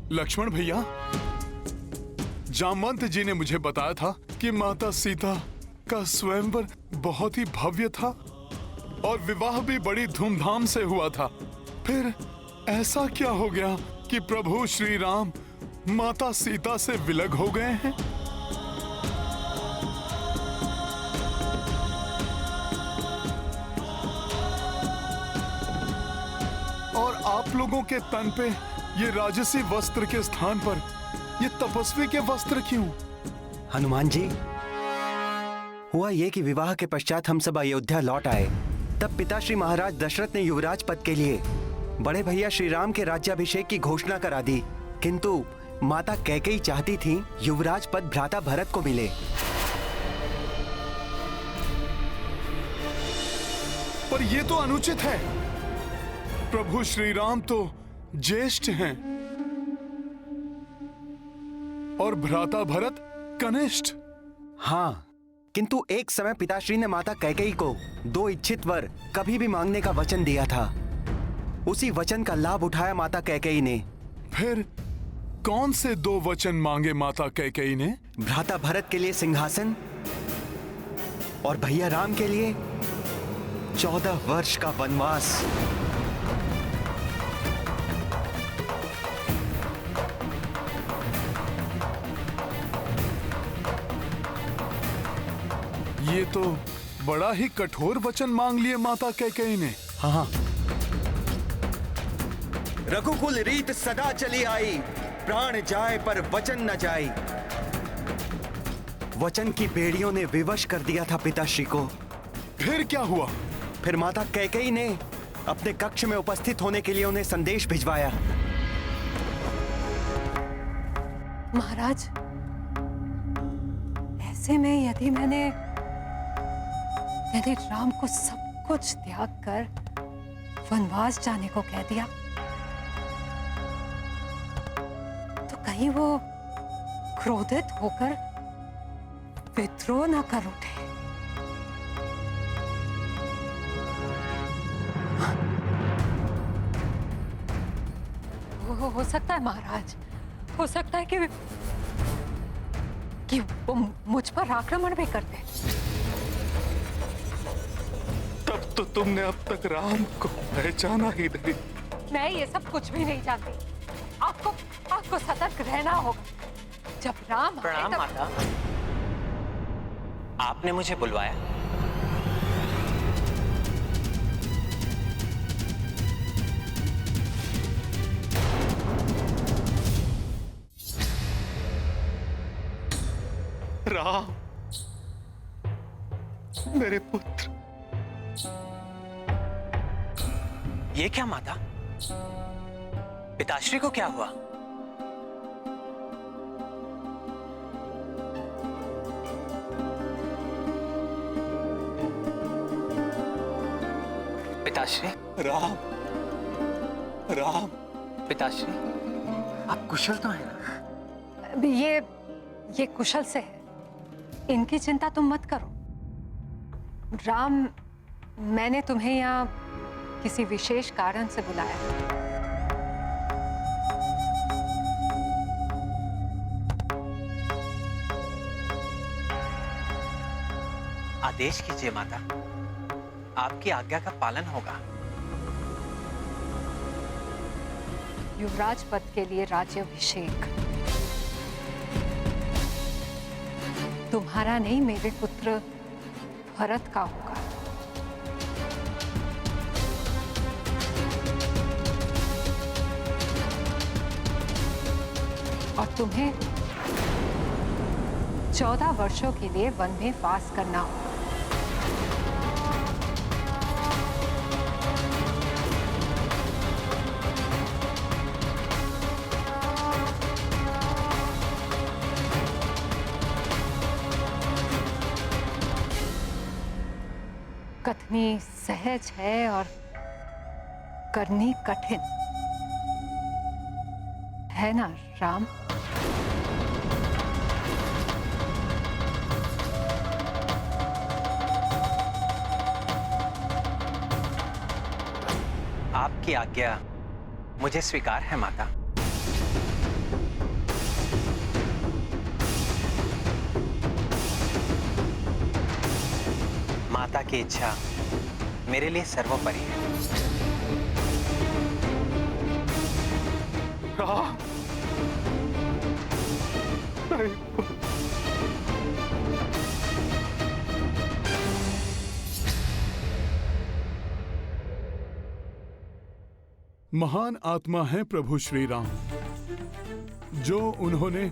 लक्ष्मण भैया, जामवंत जी ने मुझे बताया था कि माता सीता का स्वयंवर बहुत ही भव्य था और विवाह भी बड़ी धूमधाम से हुआ था। फिर ऐसा क्या हो गया कि प्रभु श्री राम माता सीता से विलग हो गए हैं। और आप लोगों के तन पे ये राजसी वस्त्र के स्थान पर ये तपस्वी के वस्त्र क्यों? हनुमान जी, हुआ ये कि विवाह के पश्चात हम सब अयोध्या लौट आए। तब पिताश्री महाराज दशरथ ने युवराज पद के लिए बड़े भैया श्री राम के राज्याभिषेक की घोषणा करा दी, किंतु माता कैकेयी चाहती थी युवराज पद भ्राता भरत को मिले। पर ये तो अनुचित है। प्रभु श्री राम तो ज्येष्ठ हैं और भ्राता भरत कनिष्ठ। हाँ, किंतु एक समय पिताश्री ने माता कैकेयी को 2 इच्छित वर कभी भी मांगने का वचन दिया था। उसी वचन का लाभ उठाया माता कैकेयी ने। फिर कौन से 2 वचन मांगे माता कैकेयी ने? भ्राता भरत के लिए सिंहासन और भैया राम के लिए 14 वर्ष का वनवास। ये तो बड़ा ही कठोर वचन मांग लिए माता कैकेयी ने। हाँ, रघुकुल रीत सदा चली आई, प्राण जाए पर वचन न जाए। वचन की बेड़ियों ने विवश कर दिया था पिताश्री को। फिर क्या हुआ? फिर माता कैकेयी ने अपने कक्ष में उपस्थित होने के लिए उन्हें संदेश भिजवाया। महाराज, ऐसे में यदि मैंने राम को सब कुछ त्याग कर वनवास जाने को कह दिया, तो कहीं वो क्रोधित होकर विद्रोह न कर उठे। हो सकता है महाराज, हो सकता है कि वो मुझ पर आक्रमण भी करते। तब तो तुमने अब तक राम को पहचाना ही नहीं। मैं ये सब कुछ भी नहीं जानती। आपको सतर्क रहना होगा। जब राम प्रणाम माता, आपने मुझे बुलवाया? राम, मेरे पुत्र। ये क्या माता? पिताश्री को क्या हुआ? पिताश्री। राम, राम। पिताश्री, आप कुशल तो हैं ना? ये कुशल से है, इनकी चिंता तुम मत करो। राम, मैंने तुम्हें यहाँ किसी विशेष कारण से बुलाया। आदेश कीजिए माता, आपकी आज्ञा का पालन होगा। युवराज पद के लिए राज्याभिषेक तुम्हारा नहीं, मेरे पुत्र भरत का होगा। और तुम्हें 14 वर्षों के लिए वन में वास करना होगा। कथनी सहज है और करनी कठिन है ना राम? आपकी आज्ञा मुझे स्वीकार है माता। माता की इच्छा मेरे लिए सर्वोपरि है। महान आत्मा है प्रभु श्री राम, जो उन्होंने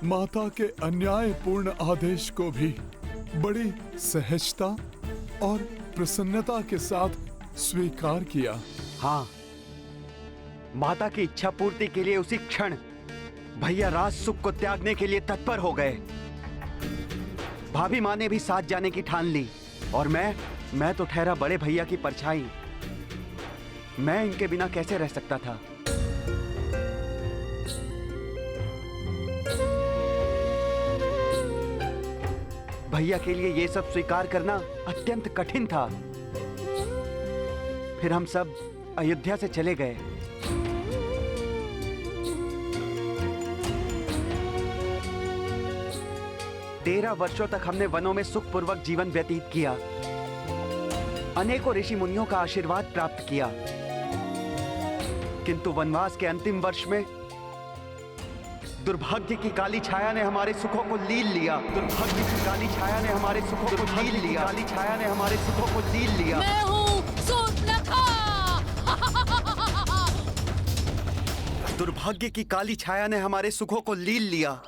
माता के अन्यायपूर्ण आदेश को भी बड़ी सहजता और प्रसन्नता के साथ स्वीकार किया। हाँ, माता की इच्छा पूर्ति के लिए उसी क्षण भैया राज सुख को त्यागने के लिए तत्पर हो गए। भाभी माँ ने भी साथ जाने की ठान ली और मैं तो ठहरा बड़े भैया की परछाई। मैं इनके बिना कैसे रह सकता था। भैया के लिए यह सब स्वीकार करना अत्यंत कठिन था। फिर हम सब अयोध्या से चले गए। तेरह वर्षों तक हमने वनों में सुखपूर्वक जीवन व्यतीत किया, अनेकों ऋषि मुनियों का आशीर्वाद प्राप्त किया, किंतु वनवास के अंतिम वर्ष में दुर्भाग्य की काली छाया ने हमारे सुखों को लील लिया। दुर्भाग्य की काली छाया ने हमारे सुखों को लील लिया। काली छाया ने हमारे सुखों को लील लिया। मैं हूँ सूर्पनखा। दुर्भाग्य की काली छाया ने हमारे सुखों को लील लिया।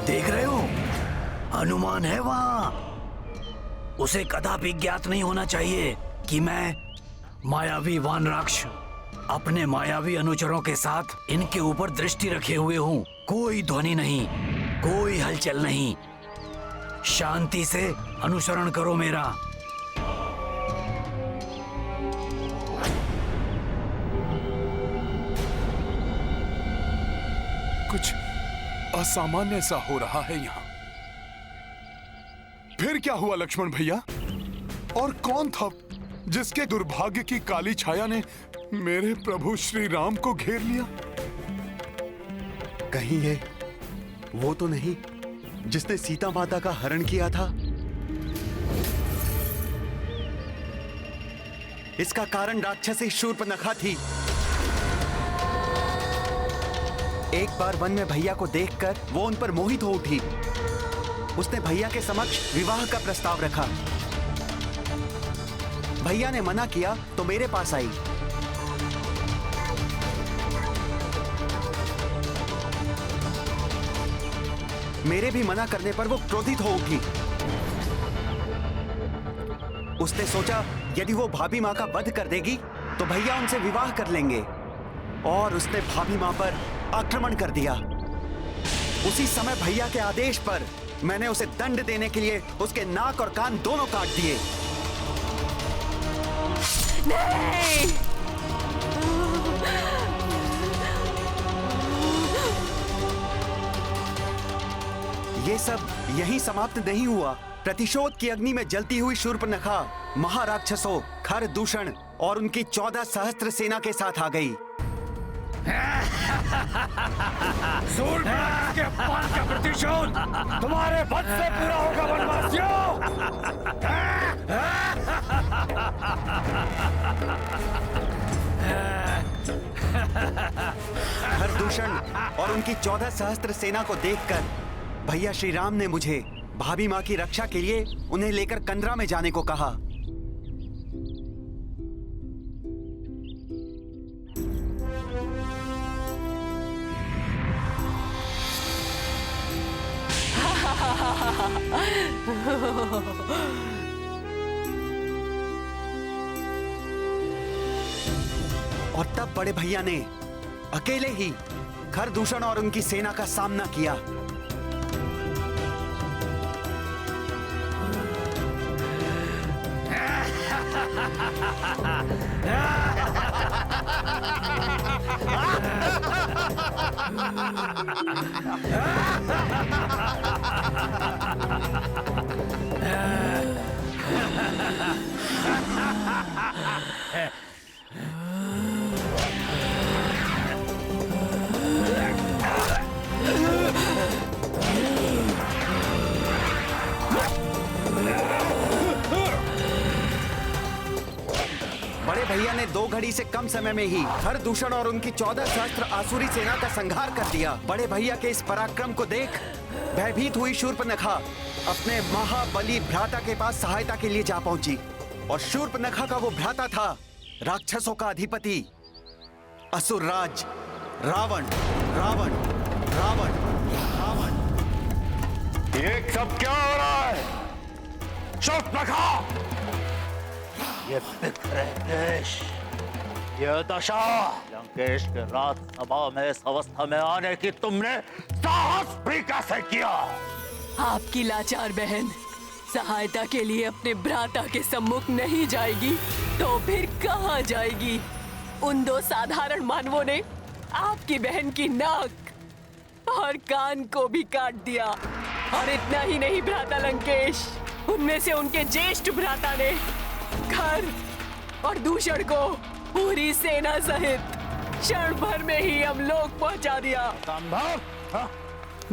देख रहे हो, हनुमान है वहां। उसे कदापि ज्ञात नहीं होना चाहिए कि मैं मायावी वानराक्ष अपने मायावी अनुचरों के साथ इनके ऊपर दृष्टि रखे हुए हूँ। कोई ध्वनि नहीं, कोई हलचल नहीं। शांति से अनुसरण करो मेरा। कुछ असामान्य सा हो रहा है यहाँ। फिर क्या हुआ लक्ष्मण भैया? और कौन था जिसके दुर्भाग्य की काली छाया ने मेरे प्रभु श्री राम को घेर लिया? कहीं ये वो तो नहीं जिसने सीता माता का हरण किया था? इसका कारण राक्षसी शूर्पनखा थी। एक बार वन में भैया को देखकर वो उन पर मोहित हो उठी। उसने भैया के समक्ष विवाह का प्रस्ताव रखा। भैया ने मना किया तो मेरे पास आई। मेरे भी मना करने पर वो क्रोधित हो उठी। उसने सोचा यदि वो भाभी माँ का वध कर देगी तो भैया उनसे विवाह कर लेंगे, और उसने भाभी माँ पर आक्रमण कर दिया। उसी समय भैया के आदेश पर मैंने उसे दंड देने के लिए उसके नाक और कान दोनों काट दिए। नहीं! ये सब यहीं समाप्त नहीं हुआ। प्रतिशोध की अग्नि में जलती हुई शूर्पनखा महाराक्षसों खर दूषण और उनकी 14 सहस्त्र सेना के साथ आ गई। सूर्पनखा के अपमान का प्रतिशोध तुम्हारे वध से पूरा होगा वनवासियों। खरदूषण और उनकी 14 सहस्त्र सेना को देखकर भैया श्री राम ने मुझे भाभी माँ की रक्षा के लिए उन्हें लेकर कंदरा में जाने को कहा। और तब बड़े भैया ने अकेले ही खरदूषण और उनकी सेना का सामना किया। भैया ने 2 घड़ी से कम समय में ही हर दूषण और उनकी 14 सहस्त्र आसुरी सेना का संहार कर दिया। बड़े भैया के इस पराक्रम को देख भयभीत हुई शूर्पनखा अपने महाबली भ्राता के पास सहायता के लिए जा पहुंची। और शूर्पनखा का वो भ्राता था राक्षसों का अधिपति असुरराज रावण। रावण रावण रावण। ये सब क्या हो रहा है? शूर्पनखा, ये बिखरे देश, ये दशा, लंकेश के राजसभा में इस अवस्था में आने की तुमने साहस भी कैसे किया? आपकी लाचार बहन सहायता के लिए अपने भ्राता के सम्मुख नहीं जाएगी तो फिर कहाँ जाएगी? उन 2 साधारण मानवों ने आपकी बहन की नाक और कान को भी काट दिया। और इतना ही नहीं भ्राता लंकेश, उनमें से उनके ज्येष्ठ भ्राता ने घर और दूषण को पूरी सेना सहित क्षण भर में ही हम लोग पहुंचा दिया।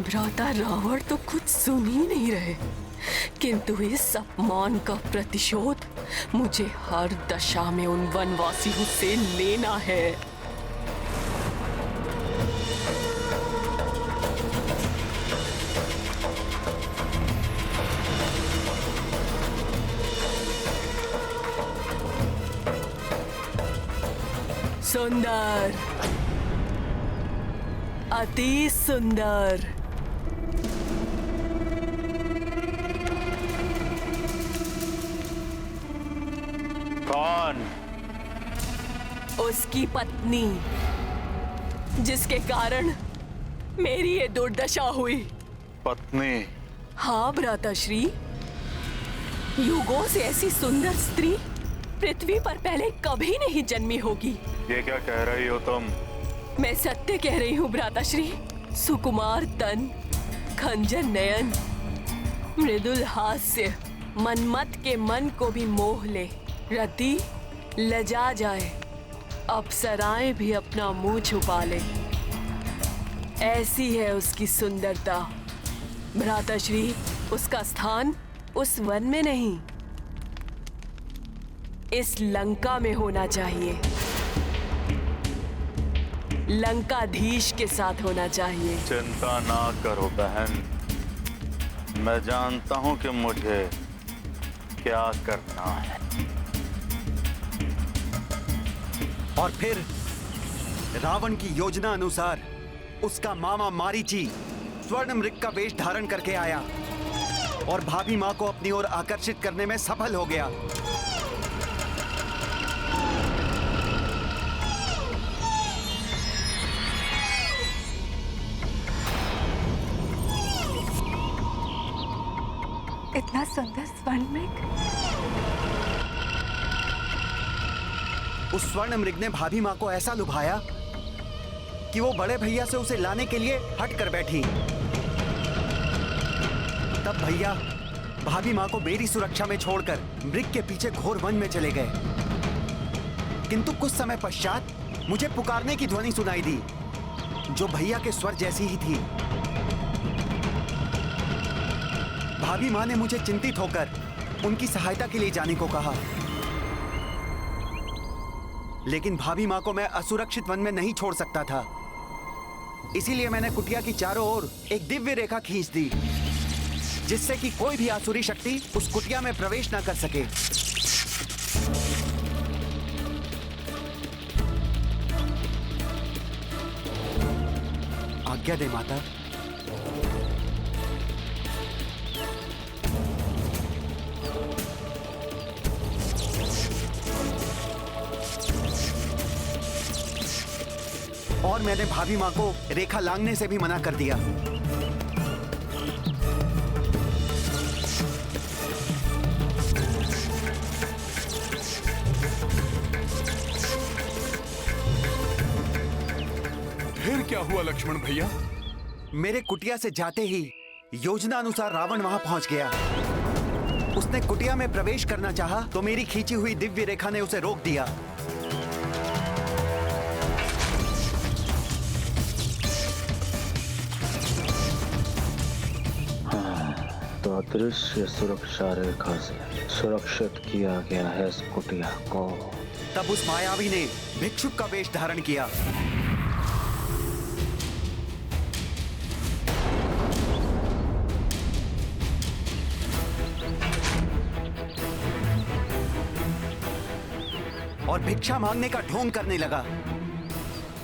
भ्राता रावण तो कुछ सुन ही नहीं रहे, किंतु इस अपमान का प्रतिशोध मुझे हर दशा में उन वनवासियों से लेना है। सुंदर, अति सुंदर। कौन? उसकी पत्नी, जिसके कारण मेरी ये दुर्दशा हुई। पत्नी? हाँ भ्राताश्री, युगों से ऐसी सुंदर स्त्री पृथ्वी पर पहले कभी नहीं जन्मी होगी। ये क्या कह रही हो तुम? मैं सत्य कह रही हूँ भ्राताश्री। सुकुमार तन, खंजर नयन, मृदुल हास्य, मनमत के मन को भी मोह ले, रति लजा जाए, अप्सराएं भी अपना मुंह छुपा ले, ऐसी है उसकी सुंदरता। भ्राताश्री, उसका स्थान उस वन में नहीं, इस लंका में होना चाहिए। लंकाधीश के साथ होना चाहिए। चिंता ना करो बहन, मैं जानता हूं कि मुझे क्या करना है। और फिर रावण की योजना अनुसार उसका मामा मारीची स्वर्ण मृग का वेश धारण करके आया और भाभी मां को अपनी ओर आकर्षित करने में सफल हो गया। इतना सुंदर स्वर्ण मृग। उस स्वर्ण मृग ने भाभी मां को ऐसा लुभाया कि वो बड़े भैया से उसे लाने के लिए हट कर बैठी। तब भैया भाभी मां को मेरी सुरक्षा में छोड़कर मृग के पीछे घोर वन में चले गए। किंतु कुछ समय पश्चात मुझे पुकारने की ध्वनि सुनाई दी, जो भैया के स्वर जैसी ही थी। भाभी मां ने मुझे चिंतित होकर उनकी सहायता के लिए जाने को कहा, लेकिन भाभी मां को मैं असुरक्षित वन में नहीं छोड़ सकता था। इसीलिए मैंने कुटिया की चारों ओर एक दिव्य रेखा खींच दी, जिससे कि कोई भी आसुरी शक्ति उस कुटिया में प्रवेश ना कर सके। आज्ञा दे माता। और मैंने भाभी मां को रेखा लांघने से भी मना कर दिया। फिर क्या हुआ लक्ष्मण भैया? मेरे कुटिया से जाते ही योजना अनुसार रावण वहां पहुंच गया। उसने कुटिया में प्रवेश करना चाहा तो मेरी खींची हुई दिव्य रेखा ने उसे रोक दिया। तो अदृश्य सुरक्षा रेखा से सुरक्षित किया गया है इस कुटिया को। तब उस मायावी ने भिक्षुक का वेश धारण किया। और भिक्षा मांगने का ढोंग करने लगा।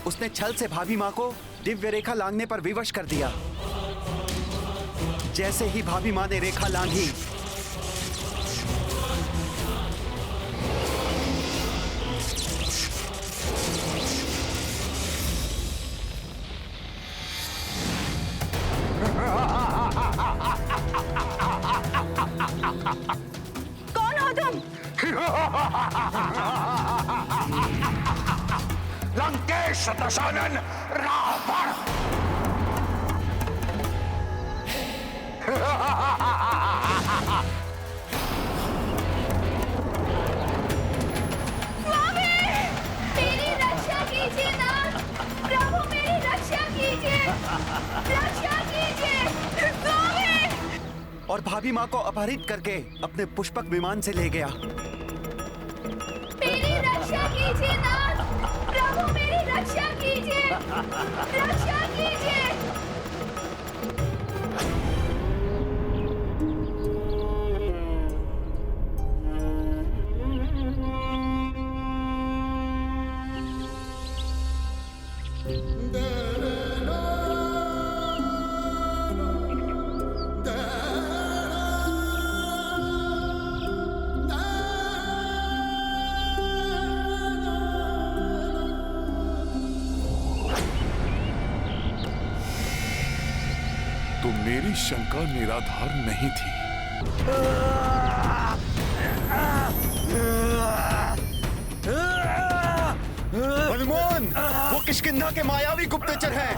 उसने छल से भाभी मां को दिव्य रेखा लांघने पर विवश कर दिया। जैसे ही भाभी मां ने रेखा लांघी, कौन हो तुम? लंकेश दशानन रावण। स्वामी, मेरी रक्षा कीजिए नाथ। प्रभु मेरी रक्षा कीजिए, रक्षा कीजिए स्वामी। और भाभी मां को अपहरित करके अपने पुष्पक विमान से ले गया। मेरी रक्षा कीजिए नाथ। प्रभु मेरी रक्षा कीजिए, रक्षा कीजिए। तो मेरी शंका निराधार नहीं थी। हनुमान, वो किष्किंधा के मायावी गुप्तचर हैं।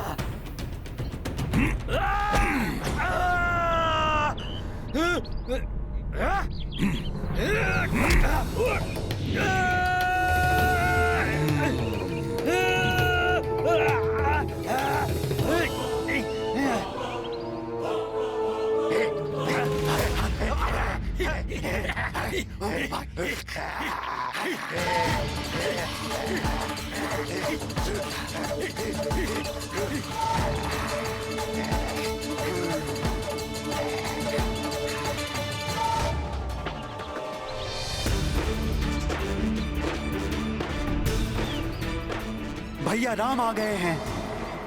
भैया राम आ गए हैं।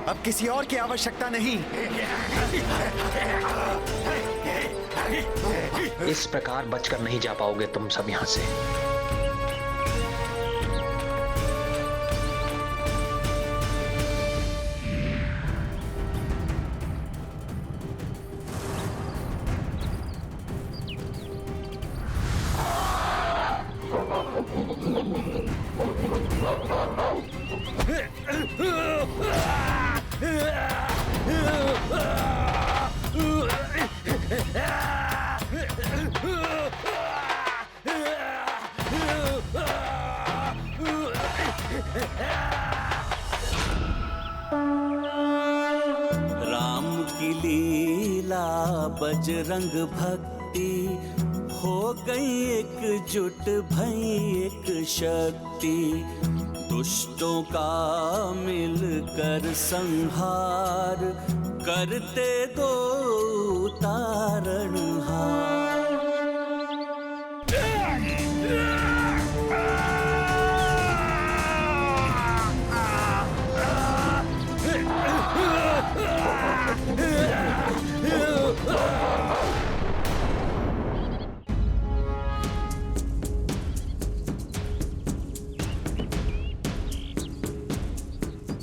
अब किसी और की आवश्यकता नहीं। इस प्रकार बचकर नहीं जा पाओगे तुम सब यहां से। राम की लीला बजरंग भक्ति हो गई एकजुट भई एक शक्ति। दुष्टों का मिलकर संहार करते दो तारणहार।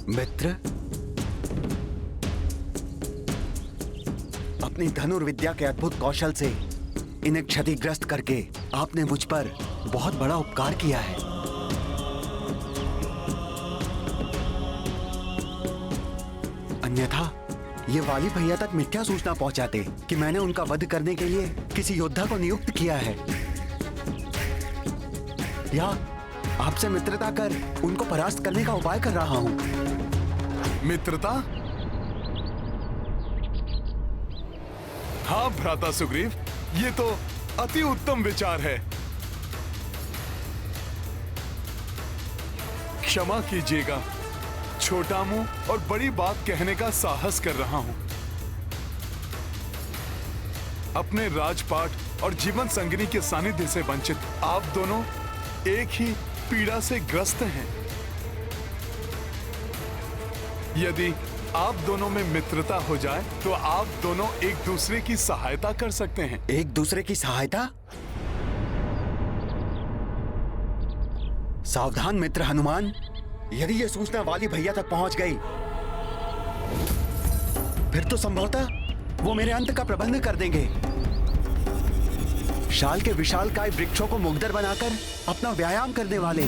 मित्र, अपनी धनुर्विद्या के अद्भुत कौशल से इन्हें क्षतिग्रस्त करके आपने मुझ पर बहुत बड़ा उपकार किया है। अन्यथा ये वाली भैया तक मिथ्या सूचना पहुंचाते कि मैंने उनका वध करने के लिए किसी योद्धा को नियुक्त किया है, या आपसे मित्रता कर उनको परास्त करने का उपाय कर रहा हूं। मित्रता? हाँ भ्राता सुग्रीव, ये तो अति उत्तम विचार है। क्षमा कीजिएगा, छोटा मुंह और बड़ी बात कहने का साहस कर रहा हूं। अपने राजपाट और जीवन संगिनी के सानिध्य से वंचित आप दोनों एक ही पीड़ा से ग्रस्त हैं। यदि आप दोनों में मित्रता हो जाए तो आप दोनों एक दूसरे की सहायता कर सकते हैं। एक दूसरे की सहायता? सावधान मित्र हनुमान, यदि यह सूचना वाली भैया तक पहुंच गई फिर तो संभवतः वो मेरे अंत का प्रबंध कर देंगे। शाल के विशालकाय वृक्षों को मुग्धर बनाकर अपना व्यायाम करने वाले,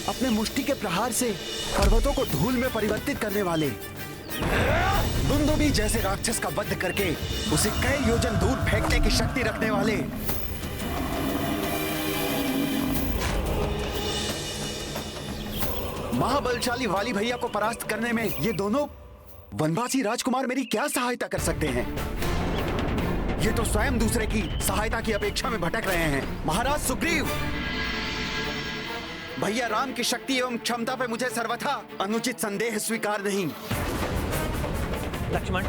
अपने मुष्टि के प्रहार से पर्वतों को धूल में परिवर्तित करने वाले, दुंदुभी जैसे राक्षस का वध करके उसे कई योजन दूर फेंकने की शक्ति रखने वाले, महाबलशाली वाली भैया को परास्त करने में ये दोनों वनवासी राजकुमार मेरी क्या सहायता कर सकते हैं? ये तो स्वयं दूसरे की सहायता की अपेक्षा में भटक रहे हैं। महाराज सुग्रीव, भैया राम की शक्ति एवं क्षमता पे मुझे सर्वथा अनुचित संदेह स्वीकार नहीं। लक्ष्मण,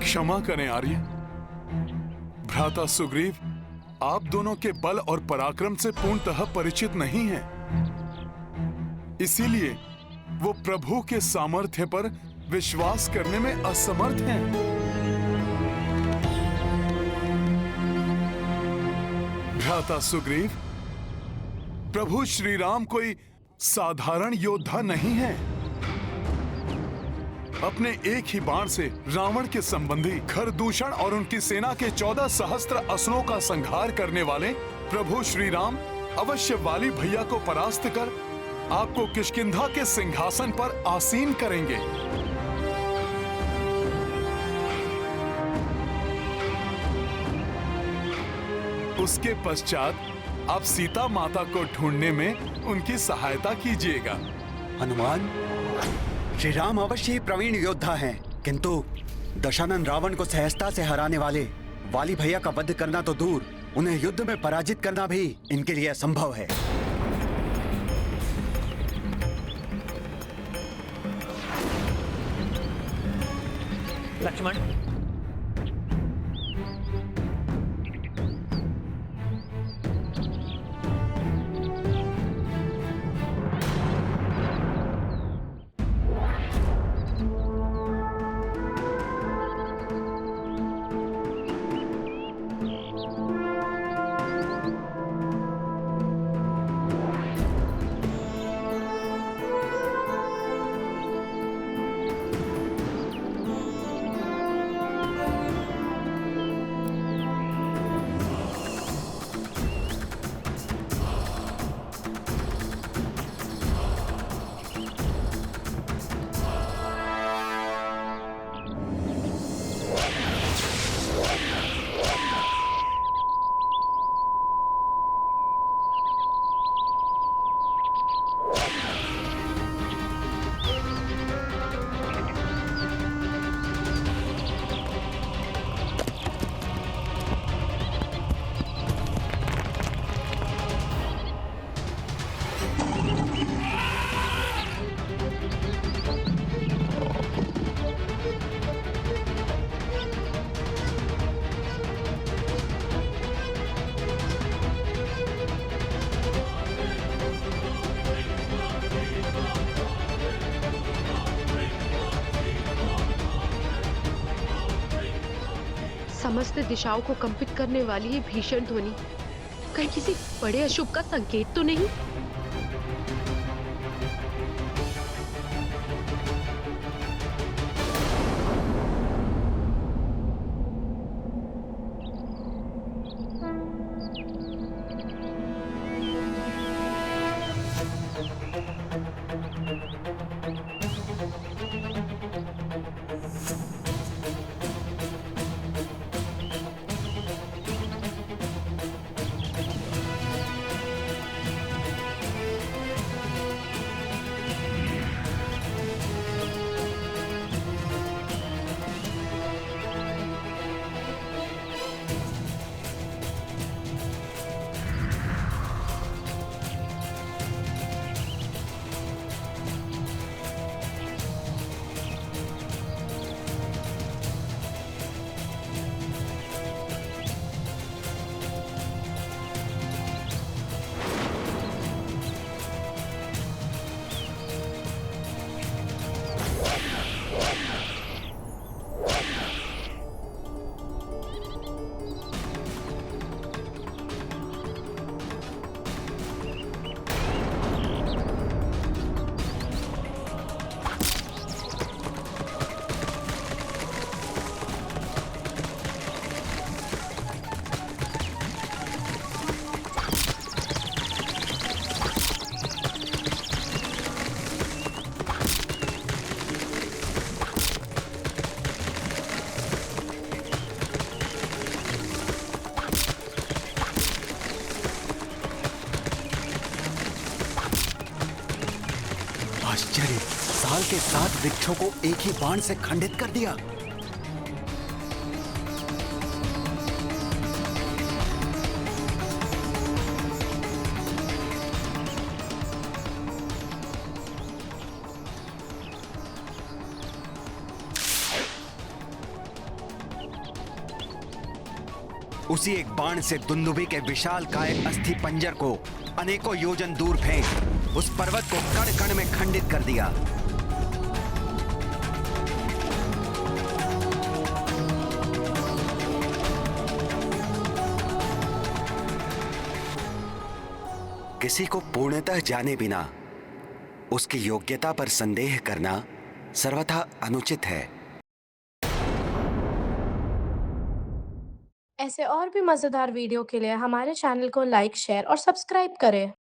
क्षमा करें आर्य। भ्राता सुग्रीव आप दोनों के बल और पराक्रम से पूर्णतः परिचित नहीं हैं। इसीलिए वो प्रभु के सामर्थ्य पर विश्वास करने में असमर्थ हैं। भ्राता सुग्रीव, प्रभु श्री राम कोई साधारण योद्धा नहीं है। अपने एक ही बाण से रावण के संबंधी खरदूषण और उनकी सेना के 14 सहस्त्र असुरों का संहार करने वाले प्रभु श्री राम अवश्य वाली भैया को परास्त कर आपको किष्किंधा के सिंहासन पर आसीन करेंगे। उसके पश्चात आप सीता माता को ढूंढने में उनकी सहायता कीजिएगा। हनुमान, श्री राम अवश्य ही प्रवीण योद्धा हैं, किंतु दशानन रावण को सहजता से हराने वाले वाली भैया का वध करना तो दूर, उन्हें युद्ध में पराजित करना भी इनके लिए असंभव है। लक्ष्मण, समस्त दिशाओं को कंपित करने वाली ये भीषण ध्वनि कहीं किसी बड़े अशुभ का संकेत तो नहीं? आश्चर्य, साल के 7 वृक्षों को एक ही बाण से खंडित कर दिया। उसी एक बाण से दुंदुभी के विशाल काय अस्थि पंजर को अनेकों योजन दूर फेंक उस पर्वत को कण कण में खंडित कर दिया। किसी को पूर्णतः जाने बिना उसकी योग्यता पर संदेह करना सर्वथा अनुचित है। ऐसे और भी मजेदार वीडियो के लिए हमारे चैनल को लाइक, शेयर और सब्सक्राइब करें।